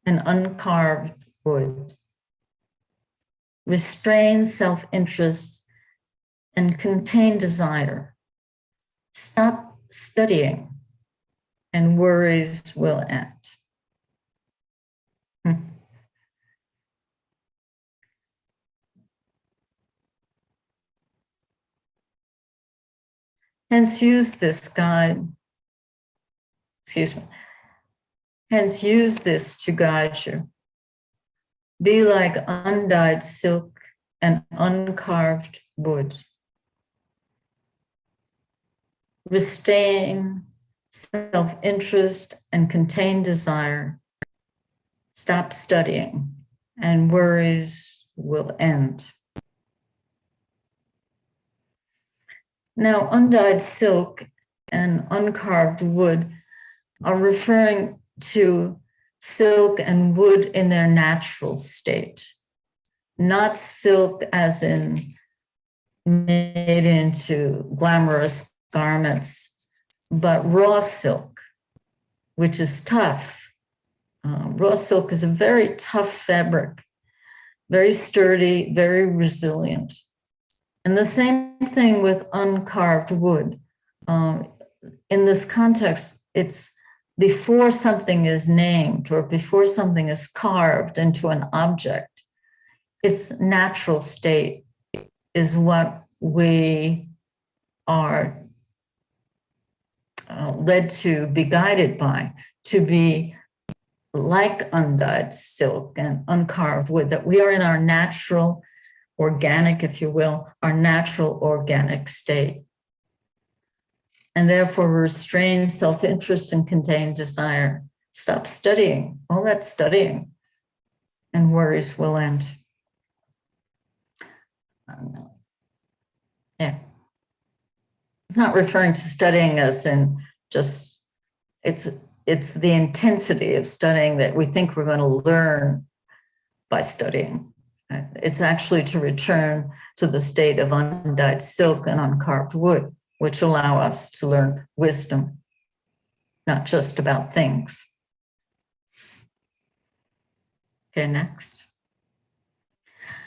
and uncarved wood. Restrain self-interest and contain desire. Stop studying and worries will end. Hence use this guide, hence use this to guide you. Be like undyed silk and uncarved wood. Restrain self-interest and contain desire. Stop studying and worries will end. Now, undyed silk and uncarved wood are referring to silk and wood in their natural state, not silk as in made into glamorous garments, but raw silk, which is tough. Raw silk is a very tough fabric, very sturdy, very resilient. And the same thing with uncarved wood. In this context, it's before something is named or before something is carved into an object, its natural state is what we are led to be guided by, to be like undyed silk and uncarved wood, that we are in our natural, organic, if you will, our natural organic state. And therefore restrain self-interest and contain desire. Stop studying, all that studying, and worries will end. Yeah. It's not referring to studying as in just, it's the intensity of studying that we think we're going to learn by studying. It's actually to return to the state of undyed silk and uncarved wood, which allow us to learn wisdom, not just about things. Okay, next.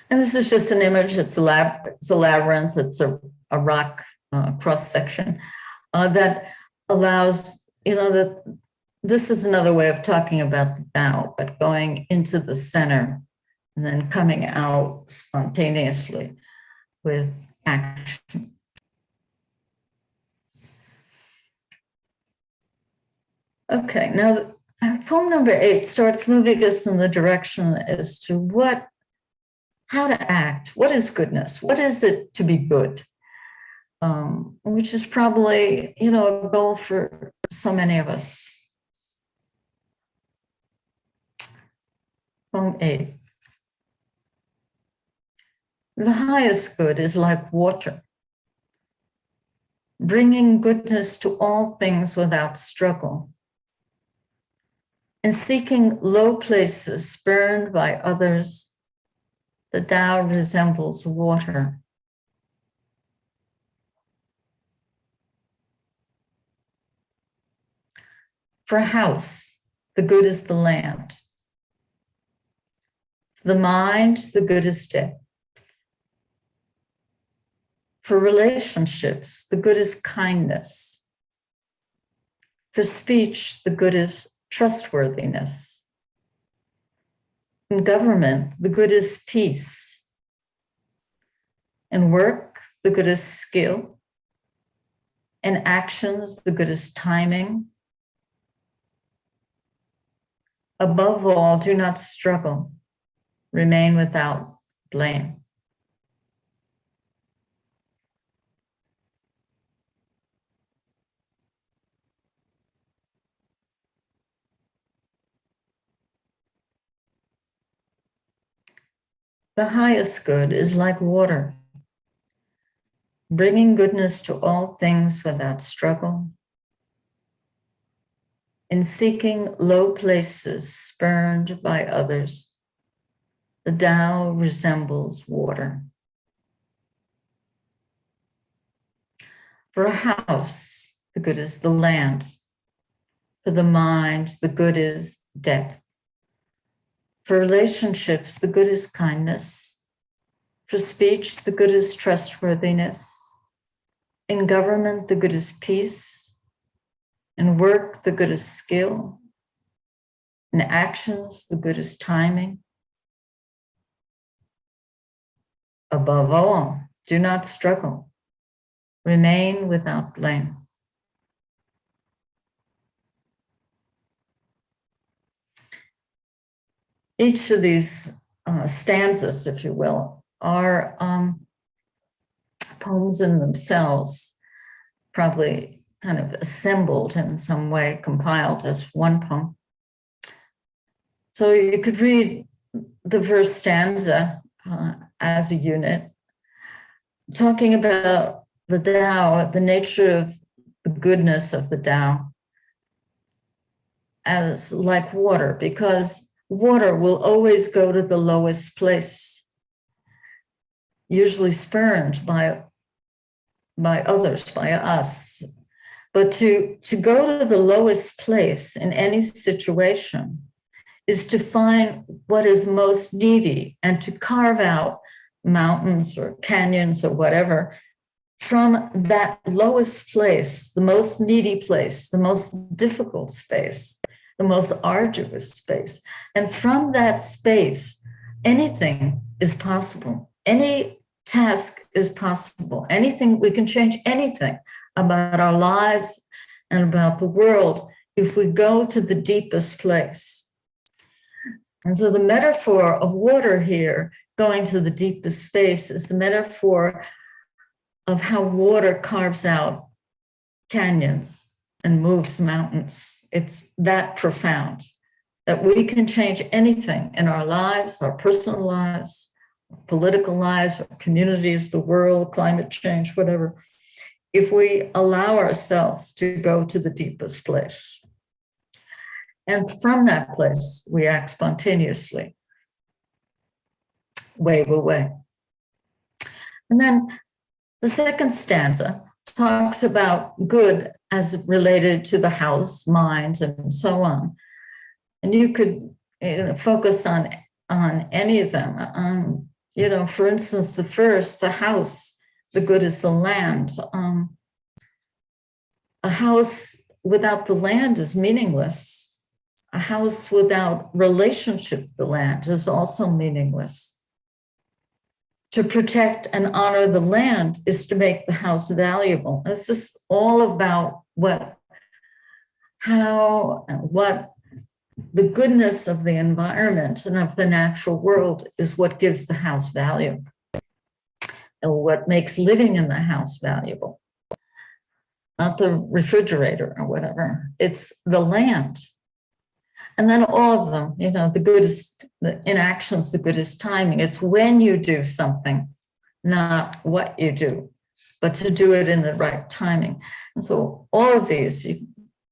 And this is just an image. It's a labyrinth. It's a rock cross section that allows, that this is another way of talking about the Tao, but going into the center and then coming out spontaneously with action. Okay, now Poem number 8 starts moving us in the direction as to how to act. What is goodness? What is it to be good? Which is probably, a goal for so many of us. Poem 8. The highest good is like water, bringing goodness to all things without struggle. In seeking low places spurned by others, the Tao resembles water. For a house, the good is the land. For the mind, the good is depth. For relationships, the good is kindness. For speech, the good is trustworthiness. In government, the good is peace. In work, the good is skill. In actions, the good is timing. Above all, do not struggle. Remain without blame. The highest good is like water, bringing goodness to all things without struggle. In seeking low places spurned by others, the Tao resembles water. For a house, the good is the land. For the mind, the good is depth. For relationships, the good is kindness. For speech, the good is trustworthiness. In government, the good is peace. In work, the good is skill. In actions, the good is timing. Above all, do not struggle. Remain without blame. Each of these stanzas, if you will, are poems in themselves, probably kind of assembled in some way, compiled as one poem. So you could read the first stanza as a unit, talking about the Tao, the nature of the goodness of the Tao, as like water, because water will always go to the lowest place, usually spurned by others, by us. But to go to the lowest place in any situation is to find what is most needy and to carve out mountains or canyons or whatever from that lowest place, the most needy place, the most difficult space, the most arduous space. And from that space, anything is possible. Any task is possible. Anything, we can change anything about our lives and about the world if we go to the deepest place. And so the metaphor of water here, going to the deepest space, is the metaphor of how water carves out canyons and moves mountains. It's that profound, that we can change anything in our lives, our personal lives, political lives, our communities, the world, climate change, whatever, if we allow ourselves to go to the deepest place. And from that place, we act spontaneously, wave away. And then the second stanza talks about good as related to the house, mind, and so on. And you could focus on any of them. For instance, the first, the house, the good is the land. A house without the land is meaningless. A house without relationship with the land is also meaningless. To protect and honor the land is to make the house valuable. This is all about what the goodness of the environment and of the natural world is what gives the house value and what makes living in the house valuable. Not the refrigerator or whatever, it's the land. And then all of them, you know, the good is, the inaction's the good is timing. It's when you do something, not what you do, but to do it in the right timing. And so all of these, you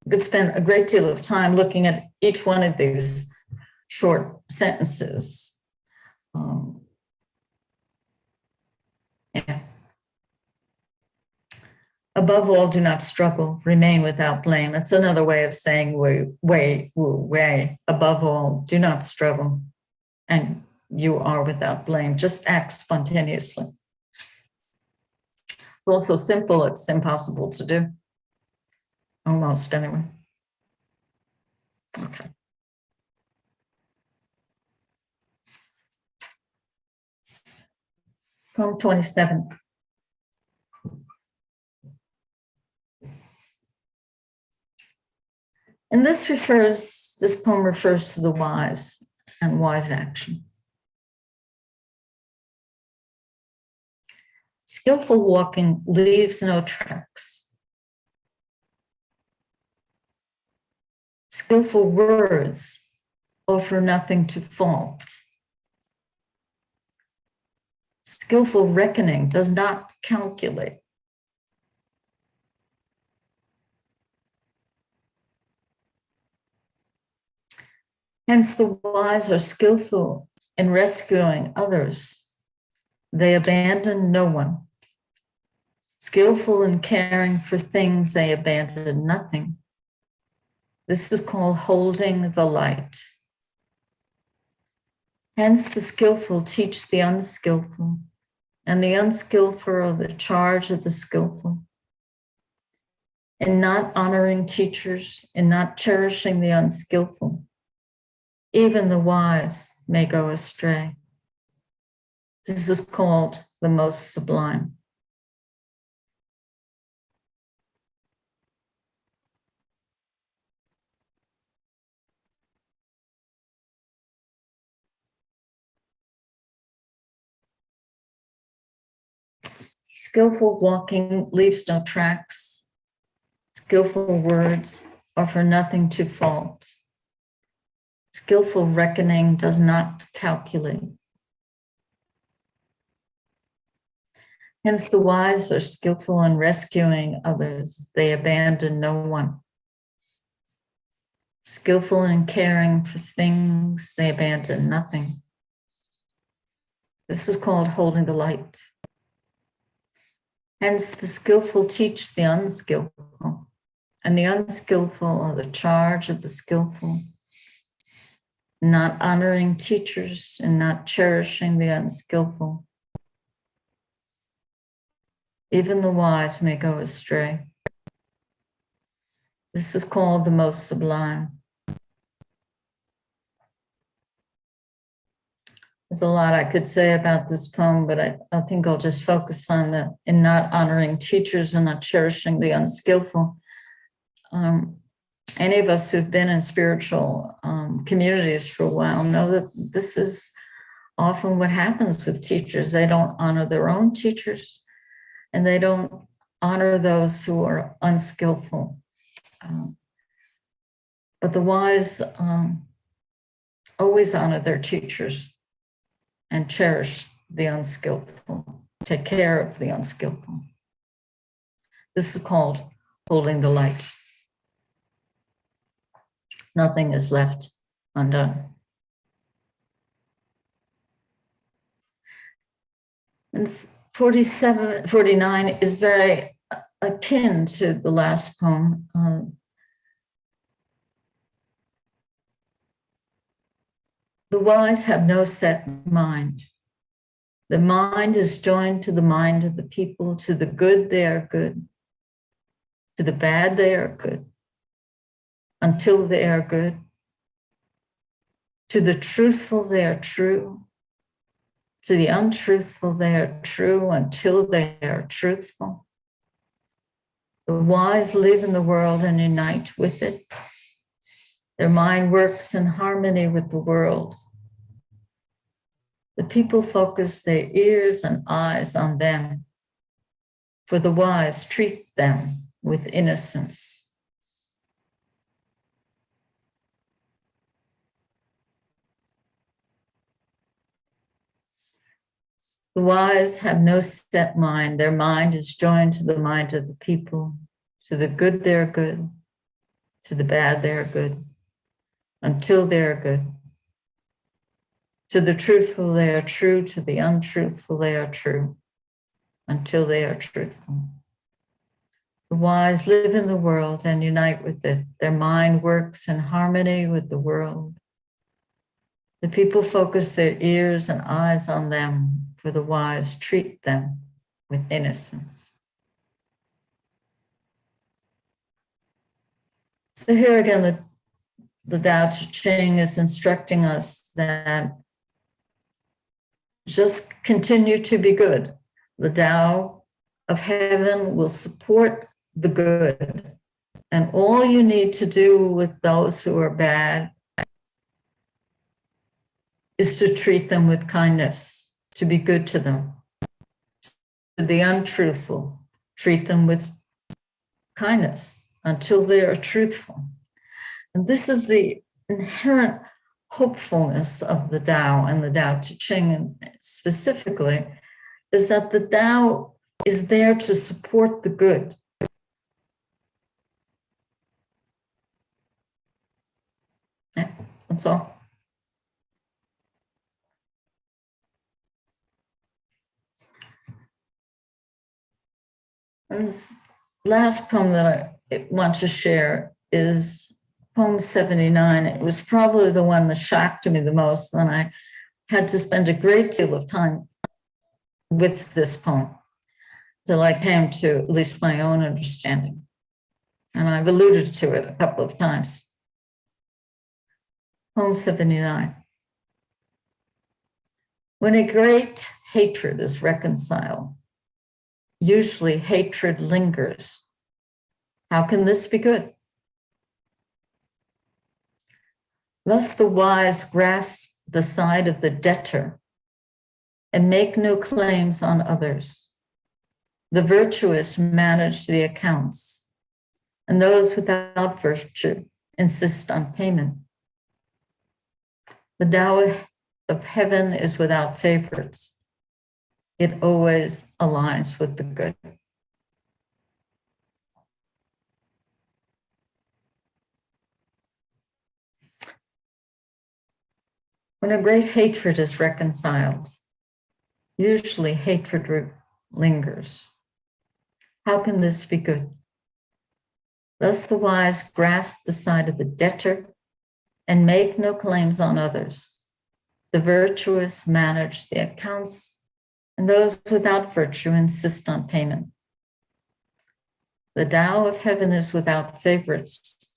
could spend a great deal of time looking at each one of these short sentences. Yeah. Above all, do not struggle, remain without blame. It's another way of saying way. Above all, do not struggle, and you are without blame. Just act spontaneously. Well, so simple, it's impossible to do. Almost, anyway. Okay. Poem 27. And this poem refers to the wise and wise action. Skillful walking leaves no tracks. Skillful words offer nothing to fault. Skillful reckoning does not calculate. Hence, the wise are skillful in rescuing others. They abandon no one. Skillful in caring for things, they abandon nothing. This is called holding the light. Hence, the skillful teach the unskillful, and the unskillful are the charge of the skillful. In not honoring teachers, in not cherishing the unskillful, even the wise may go astray. This is called the most sublime. Skillful walking leaves no tracks. Skillful words offer nothing to fault. Skillful reckoning does not calculate. Hence, the wise are skillful in rescuing others. They abandon no one. Skillful in caring for things, they abandon nothing. This is called holding the light. Hence, the skillful teach the unskillful, and the unskillful are the charge of the skillful. Not honoring teachers and not cherishing the unskillful. Even the wise may go astray. This is called the most sublime. There's a lot I could say about this poem, but I think I'll just focus on the in not honoring teachers and not cherishing the unskillful. Any of us who've been in spiritual communities for a while know that this is often what happens with teachers. They don't honor their own teachers, and they don't honor those who are unskillful. But the wise always honor their teachers and cherish the unskillful, take care of the unskillful. This is called holding the light. Nothing is left undone. And 49 is very akin to the last poem. The wise have no set mind. The mind is joined to the mind of the people. To the good, they are good. To the bad, they are good. Until they are good. To the truthful, they are true. To the untruthful, they are true until they are truthful. The wise live in the world and unite with it. Their mind works in harmony with the world. The people focus their ears and eyes on them, for the wise treat them with innocence. The wise have no set mind. Their mind is joined to the mind of the people. To the good, they're good. To the bad, they're good. Until they're good. To the truthful, they are true. To the untruthful, they are true. Until they are truthful. The wise live in the world and unite with it. Their mind works in harmony with the world. The people focus their ears and eyes on them, for the wise treat them with innocence. So here again, the Tao Te Ching is instructing us that just continue to be good. The Tao of heaven will support the good. And all you need to do with those who are bad is to treat them with kindness, to be good to them. To the untruthful, treat them with kindness until they are truthful. And this is the inherent hopefulness of the Tao and the Tao Te Ching specifically, is that the Tao is there to support the good. Yeah, that's all. And this last poem that I want to share is poem 79. It was probably the one that shocked me the most, and I had to spend a great deal of time with this poem till I came to at least my own understanding. And I've alluded to it a couple of times. Poem 79. When a great hatred is reconciled, usually hatred lingers. How can this be good? Thus the wise grasp the side of the debtor and make no claims on others. The virtuous manage the accounts, and those without virtue insist on payment. The Tao of heaven is without favorites. It always aligns with the good. When a great hatred is reconciled, usually hatred lingers. How can this be good? Thus the wise grasp the side of the debtor and make no claims on others. The virtuous manage the accounts, and those without virtue insist on payment. The Tao of heaven is without favorites.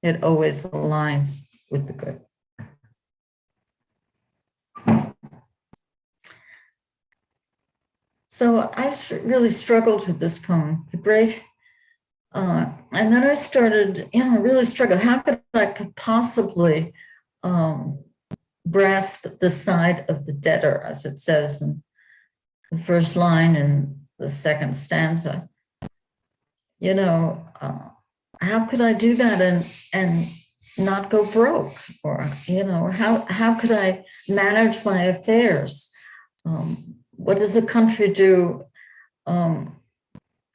It always aligns with the good. So I really struggled with this poem, the great, and then I started, really struggled. How could I possibly grasp the side of the debtor, as it says in the first line in the second stanza? How could I do that and not go broke? Or, how could I manage my affairs? What does a country do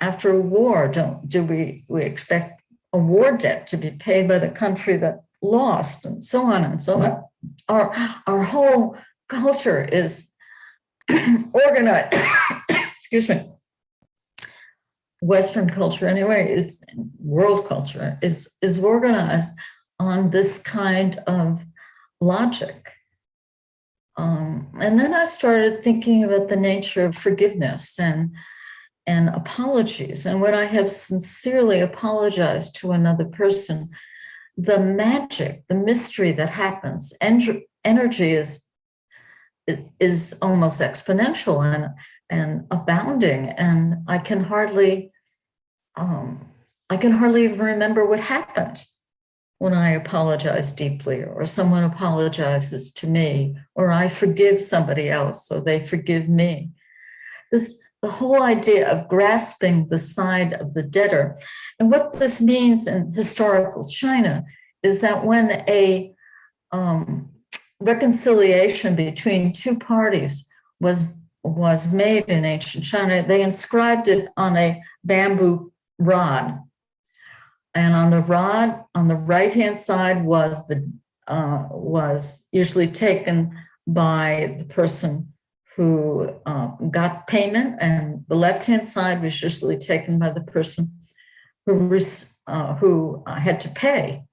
after a war? Do we expect a war debt to be paid by the country that lost, and so on and so on? Our whole culture is organized. Excuse me. Western culture, anyway, is world culture is organized on this kind of logic. And then I started thinking about the nature of forgiveness and apologies. And when I have sincerely apologized to another person, the magic, the mystery that happens, energy is almost exponential and abounding. And I can hardly even remember what happened. when I apologize deeply, or someone apologizes to me, or I forgive somebody else, or they forgive me. The whole idea of grasping the side of the debtor. And what this means in historical China is that when a reconciliation between two parties was made in ancient China, they inscribed it on a bamboo rod. And on the rod, on the right-hand side was usually taken by the person who got payment, and the left-hand side was usually taken by the person who had to pay.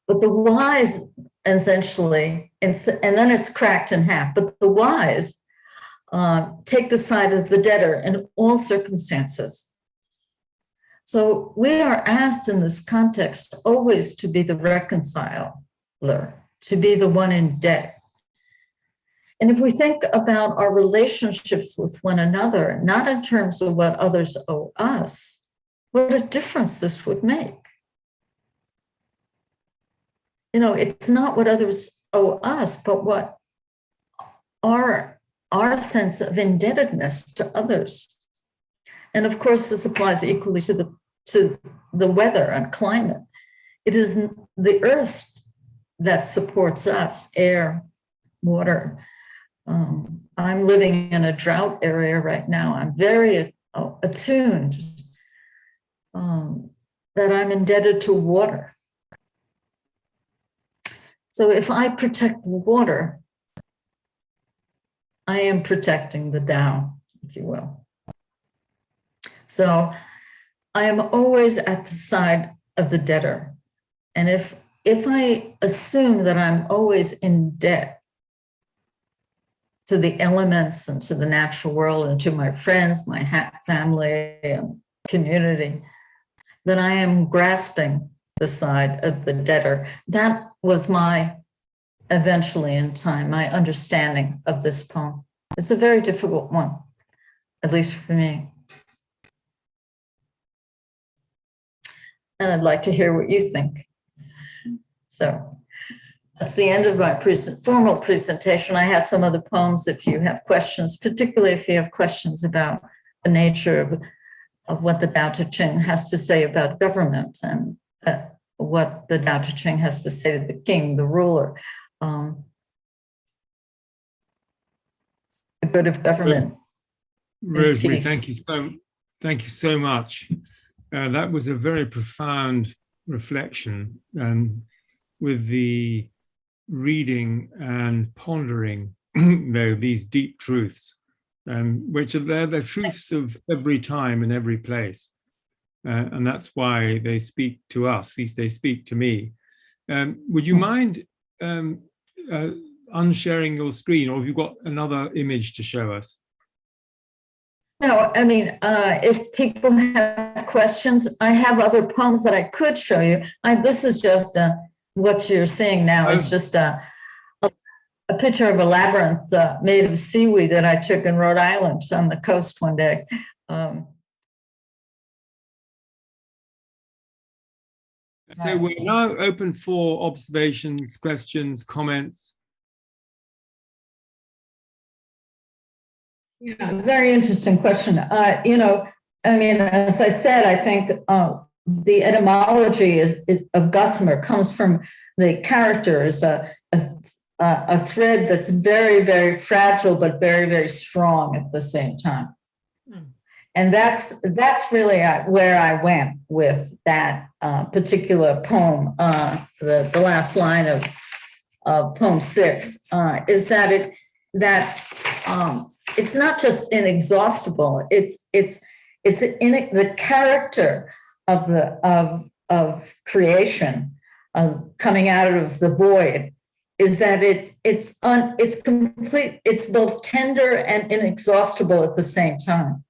But the wise essentially, and then it's cracked in half, but the wise take the side of the debtor in all circumstances. So we are asked in this context always to be the reconciler, to be the one in debt. And if we think about our relationships with one another, not in terms of what others owe us, what a difference this would make. You know, it's not what others owe us, but what our sense of indebtedness to others. And of course, this applies equally to the weather and climate. It is the earth that supports us, air, water. I'm living in a drought area right now. I'm very attuned that I'm indebted to water. So if I protect the water, I am protecting the Tao, if you will. So I am always at the side of the debtor. And if I assume that I'm always in debt to the elements and to the natural world and to my friends, my family and community, then I am grasping the side of the debtor. That was eventually in time, my understanding of this poem. It's a very difficult one, at least for me. And I'd like to hear what you think. So that's the end of my formal presentation. I have some other poems if you have questions, particularly if you have questions about the nature of what the Tao Te Ching has to say about government and what the Tao Te Ching has to say to the king, the ruler, the good of government. Rosemarie, thank you so much. That was a very profound reflection, with the reading and pondering these deep truths, which are the truths of every time and every place. And that's why they speak to us, they speak to me. Would you mind unsharing your screen, or have you got another image to show us? No, I mean, if people have questions, I have other poems that I could show you. This is just what you're seeing now is just a picture of a labyrinth made of seaweed that I took in Rhode Island on the coast one day. So we're now open for observations, questions, comments. Yeah, very interesting question. You know, I mean, as I said, I think the etymology of gossamer comes from the character is a thread that's very, very fragile, but very, very strong at the same time. And that's really where I went with that particular poem. The last line of poem 6 is that it's not just inexhaustible. It's in the character of creation, coming out of the void, is that it's complete. It's both tender and inexhaustible at the same time.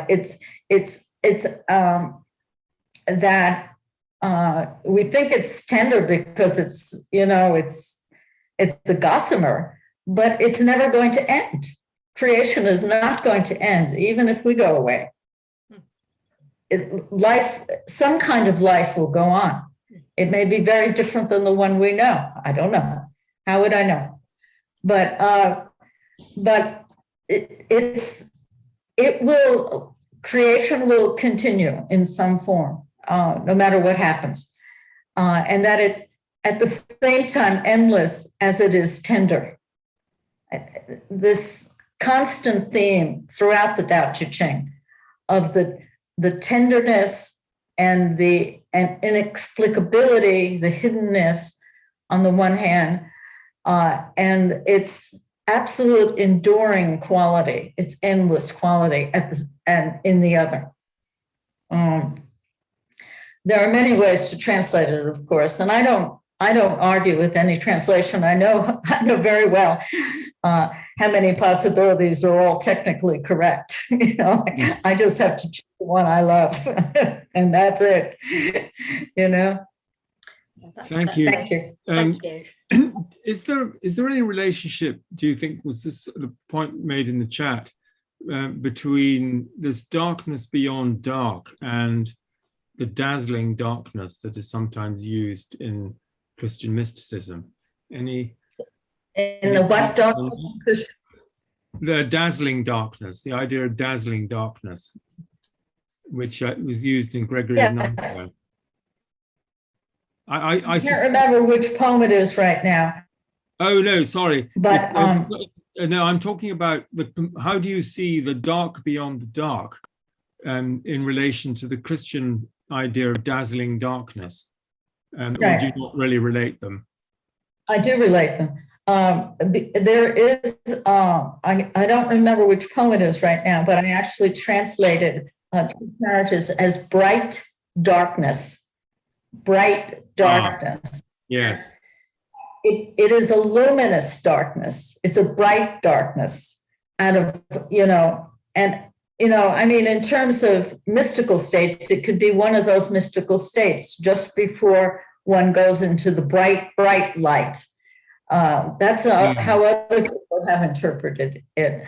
It's that we think it's tender because it's a gossamer, but it's never going to end. Creation is not going to end, even if we go away. life, some kind of life will go on. It may be very different than the one we know. I don't know. How would I know? But creation will continue in some form, no matter what happens. And that it's at the same time endless as it is tender. This constant theme throughout the Tao Te Ching of the tenderness and the inexplicability, the hiddenness on the one hand, and its absolute enduring quality, its endless quality and in the other. There are many ways to translate it, of course, and I don't argue with any translation. I know very well how many possibilities are all technically correct. I just have to choose the one I love, and that's it. Thank you. Thank you. Thank you. Is there any relationship, do you think, was this the point made in the chat, between this darkness beyond dark and the dazzling darkness that is sometimes used in Christian mysticism? In the what darkness? The dazzling darkness, the idea of dazzling darkness, which was used in Gregory of Nyssa. I can't remember which poem it is right now. Oh no, sorry. But no, I'm talking about how do you see the dark beyond the dark, in relation to the Christian idea of dazzling darkness, or do you not really relate them? I do relate them. There is, I don't remember which poem it is right now, but I actually translated two characters as bright darkness. Bright darkness. Yes. It is a luminous darkness. It's a bright darkness out of, I mean, in terms of mystical states, it could be one of those mystical states just before one goes into the bright light. That's how other people have interpreted it.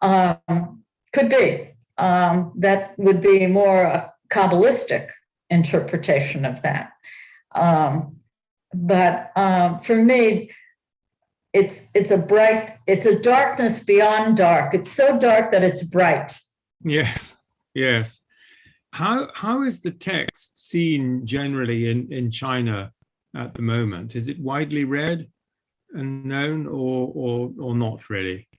Could be. That would be more a Kabbalistic interpretation of that. But for me, it's a darkness beyond dark. It's so dark that it's bright. Yes. How is the text seen generally in China at the moment? Is it widely read and known, or not really?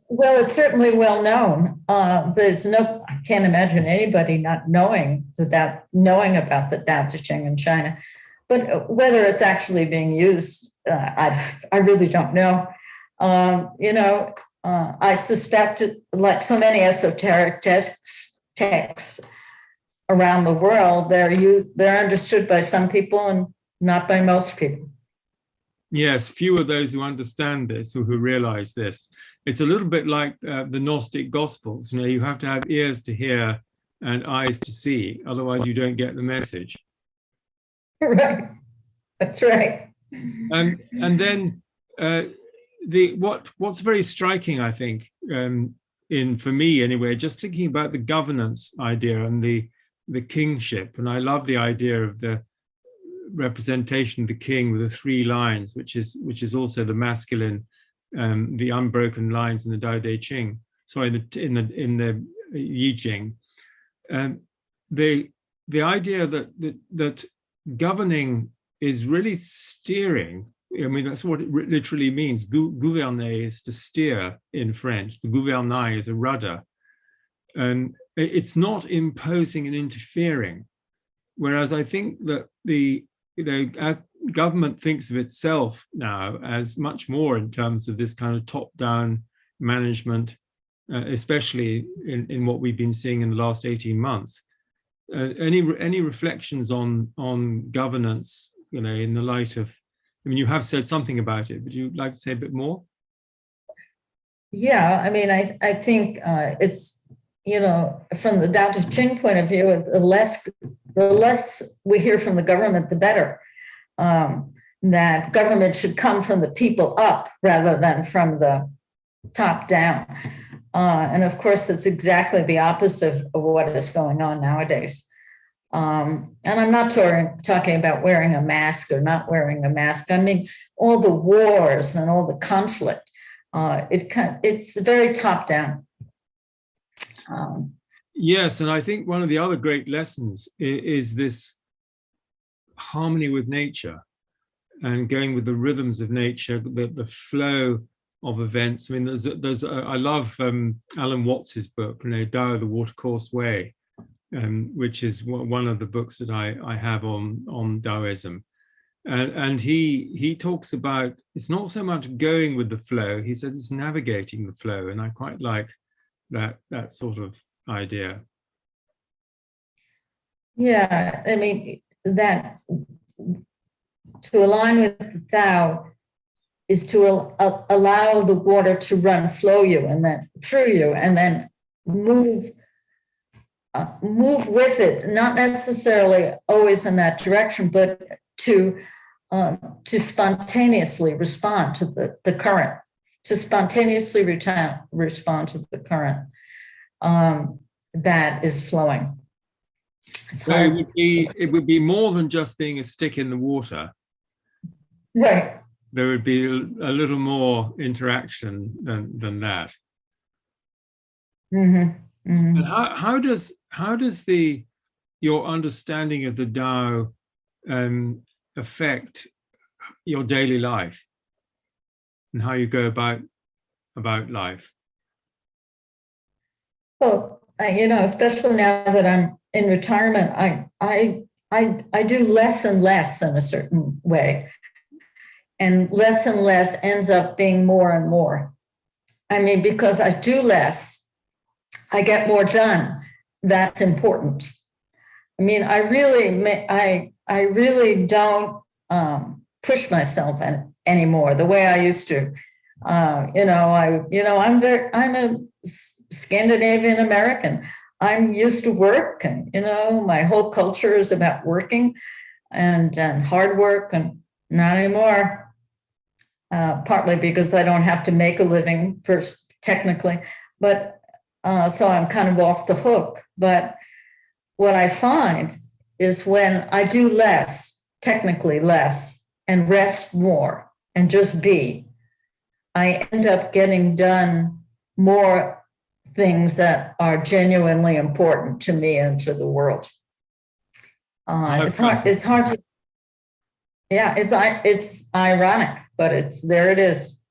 Well, it's certainly well known. I can't imagine anybody not knowing about the Tao Te Ching in China. But whether it's actually being used, I really don't know. I suspect, like so many esoteric texts around the world, they're understood by some people and not by most people. Yes, few are those who understand this, who realize this. It's a little bit like the Gnostic Gospels. You have to have ears to hear and eyes to see, otherwise you don't get the message. Right, that's right. And then what's very striking, I think, for me anyway, just thinking about the governance idea and the kingship, and I love the idea of the representation of the king with the three lines, which is also the masculine, the unbroken lines in the Tao Te Ching. Sorry, in the Yi Ching. The idea that governing is really steering. I mean, that's what it literally means. Gouverner is to steer in French. The gouvernail is a rudder. And it's not imposing and interfering. Whereas I think that our government thinks of itself now as much more in terms of this kind of top-down management, especially in what we've been seeing in the last 18 months. Any reflections on governance, in the light of, I mean, you have said something about it, but you'd like to say a bit more? Yeah, I mean, I think it's, from the Tao Te Ching point of view, the less we hear from the government, the better. That government should come from the people up rather than from the top down. And of course, it's exactly the opposite of what is going on nowadays. And I'm not talking about wearing a mask or not wearing a mask. I mean, all the wars and all the conflict. It's very top down. Yes, and I think one of the other great lessons is this harmony with nature and going with the rhythms of nature, the flow of events. I mean, I love Alan Watts's book, Tao of the Watercourse Way, which is one of the books that I have on Taoism. And he talks about, it's not so much going with the flow, he says it's navigating the flow. And I quite like that sort of idea. Yeah, I mean, that to align with the Tao is to allow the water to flow you and then through you, and then move with it, not necessarily always in that direction, but to spontaneously respond to the current, to spontaneously respond to the current that is flowing. So it would be more than just being a stick in the water. Right. There would be a little more interaction than that. Mm-hmm. Mm-hmm. And how does your understanding of the Tao affect your daily life and how you go about life? Well, especially now that I'm in retirement, I do less and less in a certain way, and less ends up being more and more. I mean, because I do less, I get more done. That's important. I mean, I really don't push myself anymore the way I used to. I'm a Scandinavian American. I'm used to work, and my whole culture is about working and hard work, and not anymore. Partly because I don't have to make a living technically, but so I'm kind of off the hook. But what I find is when I do less, technically less, and rest more and just be, I end up getting done more things that are genuinely important to me and to the world. It's hard to, yeah, it's ironic, but there it is.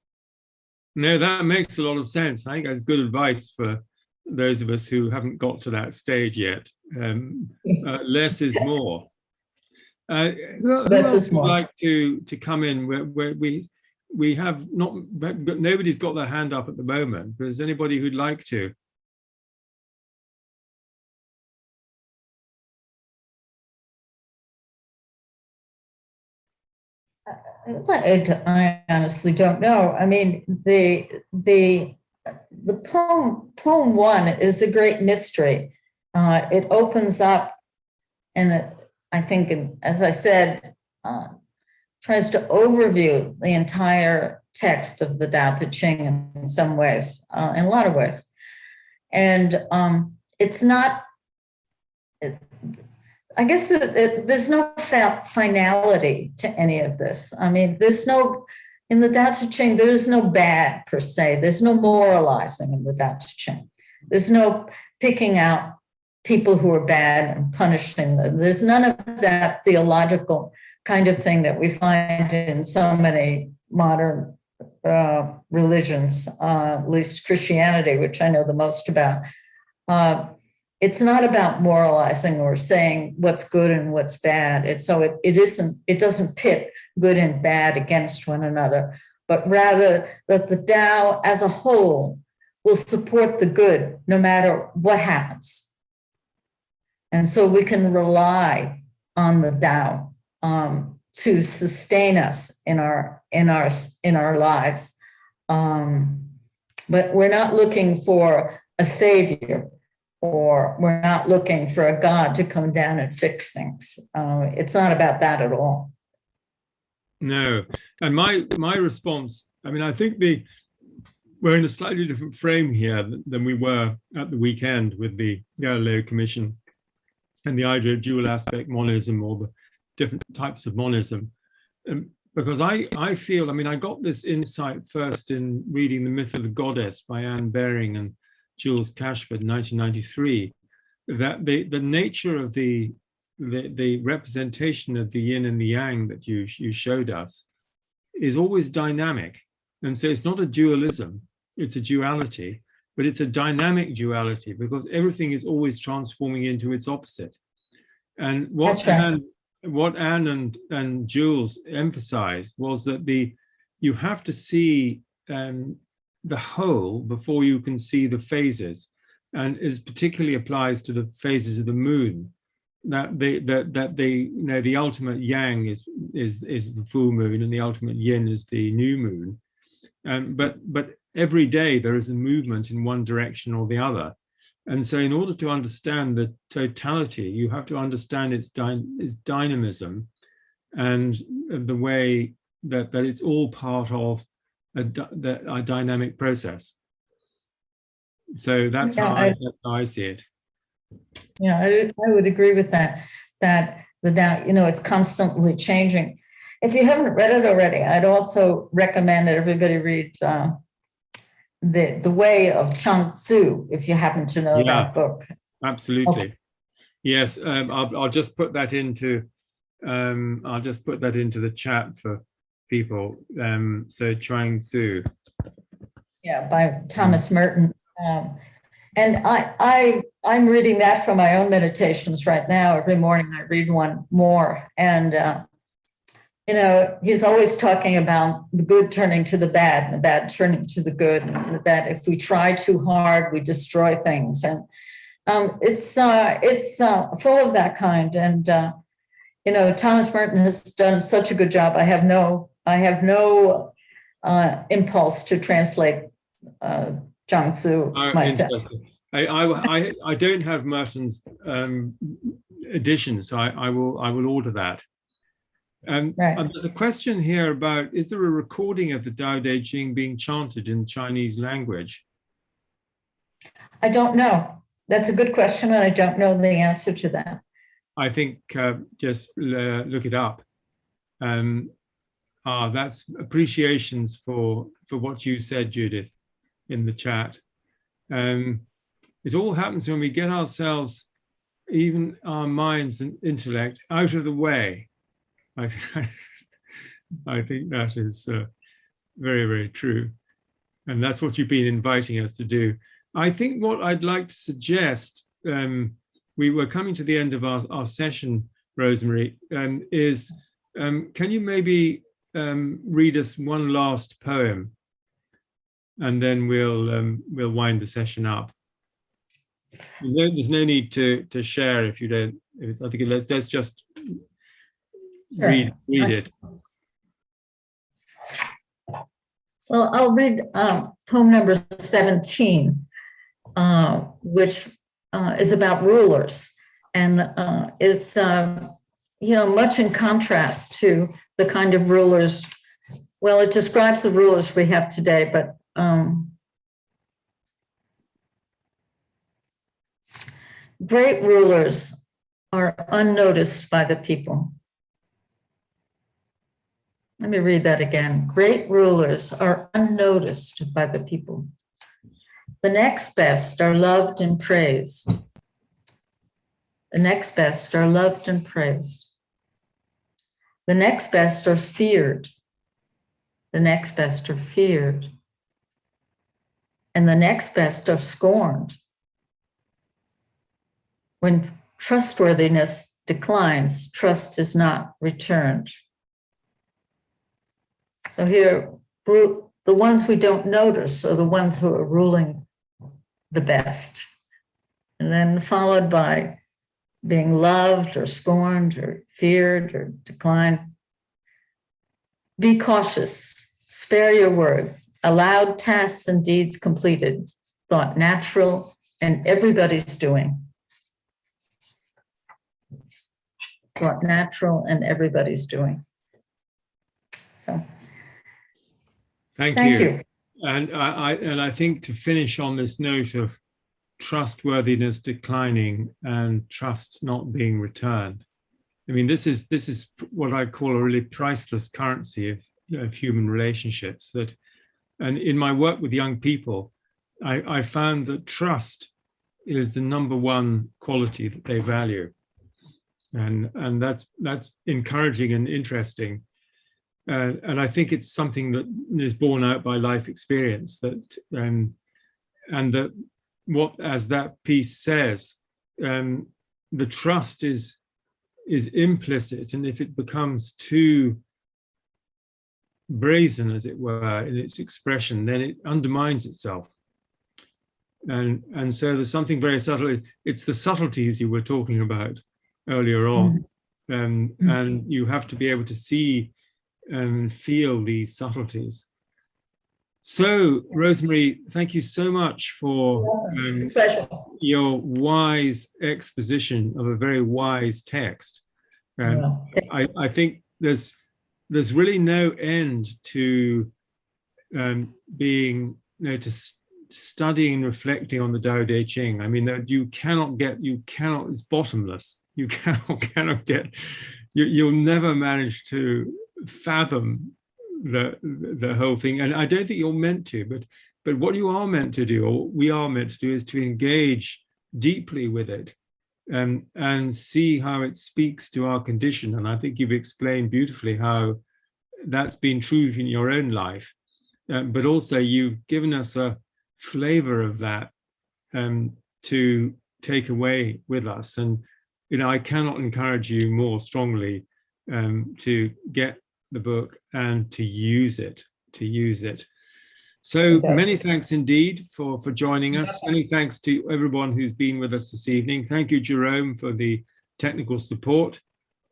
No, that makes a lot of sense. I think that's good advice for those of us who haven't got to that stage yet. Less is more. Who else would like to come in? Where we have not, but nobody's got their hand up at the moment. But is anybody who'd like to? I honestly don't know. I mean, the poem 1 is a great mystery. It opens up, and I think, as I said, tries to overview the entire text of the Tao Te Ching in some ways, in a lot of ways. And it's not, I guess there's no finality to any of this. I mean, in the Tao Te Ching, there is no bad per se. There's no moralizing in the Tao Te Ching. There's no picking out people who are bad and punishing them. There's none of that theological kind of thing that we find in so many modern religions, at least Christianity, which I know the most about. It's not about moralizing or saying what's good and what's bad. It doesn't pit good and bad against one another, but rather that the Tao as a whole will support the good no matter what happens. And so we can rely on the Tao to sustain us in our lives. But we're not looking for a savior, or we're not looking for a God to come down and fix things. It's not about that at all. No, and my response, I mean, I think we're in a slightly different frame here than we were at the weekend with the Galileo Commission and the idea of dual aspect monism, or the different types of monism. Because I feel, I mean, I got this insight first in reading The Myth of the Goddess by Anne Baring and Jules Cashford in 1993, that the nature of the representation of the yin and the yang that you showed us is always dynamic. And so it's not a dualism, it's a duality, but it's a dynamic duality, because everything is always transforming into its opposite. And what Anne and Jules emphasized was that you have to see the whole before you can see the phases, and is particularly applies to the phases of the moon. That the ultimate yang is the full moon, and the ultimate yin is the new moon. But every day there is a movement in one direction or the other. And so in order to understand the totality, you have to understand its dynamism, and the way that it's all part of a dynamic process. So that's how I see it. Yeah, I would agree with that. That it's constantly changing. If you haven't read it already, I'd also recommend that everybody read The Way of Chuang Tzu, if you happen to know that book. Absolutely. Okay. Yes, I'll just put that into the chat for people. So Chuang Tzu. Yeah, by Thomas Merton. And I'm reading that for my own meditations right now. Every morning I read one more. And he's always talking about the good turning to the bad and the bad turning to the good, and that if we try too hard, we destroy things. And it's full of that kind. And Thomas Merton has done such a good job. I have no impulse to translate Chuang Tzu myself. I don't have Merton's edition, so I will order that. Right. There's a question here about, is there a recording of the Tao Te Ching being chanted in Chinese language? I don't know. That's a good question, and I don't know the answer to that. I think just look it up. That's appreciations for what you said, Judith, in the chat. It all happens when we get ourselves, even our minds and intellect, out of the way. I think that is very, very true. And that's what you've been inviting us to do. I think what I'd like to suggest, we were coming to the end of our session, Rosemarie, is can you maybe read us one last poem, and then we'll wind the session up. There's no need to share if you don't. I think let's just read it. So I'll read poem number 17, which is about rulers, and is much in contrast to the kind of rulers. Well, it describes the rulers we have today, but great rulers are unnoticed by the people. Let me read that again. Great rulers are unnoticed by the people. The next best are loved and praised. The next best are loved and praised. The next best are feared. The next best are feared. And the next best are scorned. When trustworthiness declines, trust is not returned. So here, the ones we don't notice are the ones who are ruling the best. And then followed by being loved or scorned or feared or declined. Be cautious, spare your words, allowed tasks and deeds completed, thought natural and everybody's doing. Thought natural and everybody's doing. So. Thank you. And I think to finish on this note of trustworthiness declining and trust not being returned. I mean, this is what I call a really priceless currency of human relationships. That, and in my work with young people, I found that trust is the number one quality that they value, and that's encouraging and interesting. And I think it's something that is borne out by life experience. That and that what, as that piece says, the trust is implicit, and if it becomes too brazen, as it were, in its expression, then it undermines itself. And so there's something very subtle. It's the subtleties you were talking about earlier on, and you have to be able to see and feel these subtleties. So, Rosemarie, thank you so much for your wise exposition of a very wise text. I think there's really no end to being, to studying and reflecting on the Tao Te Ching. I mean, that you cannot, it's bottomless. You cannot get, you'll never manage to fathom the whole thing. And I don't think you're meant to, but what you are meant to do, or we are meant to do, is to engage deeply with it and see how it speaks to our condition. And I think you've explained beautifully how that's been true in your own life, but also you've given us a flavor of that to take away with us. And I cannot encourage you more strongly to get the book and to use it. So many thanks indeed for joining us. Many thanks to everyone who's been with us this evening. Thank you, Jerome, for the technical support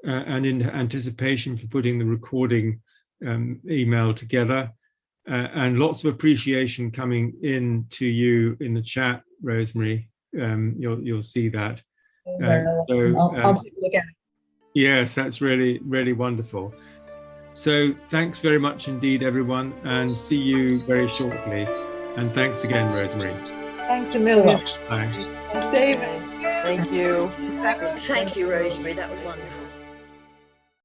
and in anticipation for putting the recording email together. And lots of appreciation coming in to you in the chat, Rosemarie. You'll see that. I'll take a look at it. Yes, that's really, really wonderful. So thanks very much indeed, everyone, and see you very shortly. And thanks again, Rosemarie. Thanks a million. Bye. Thanks, David. Thank you. Thank you, Rosemarie. That was wonderful.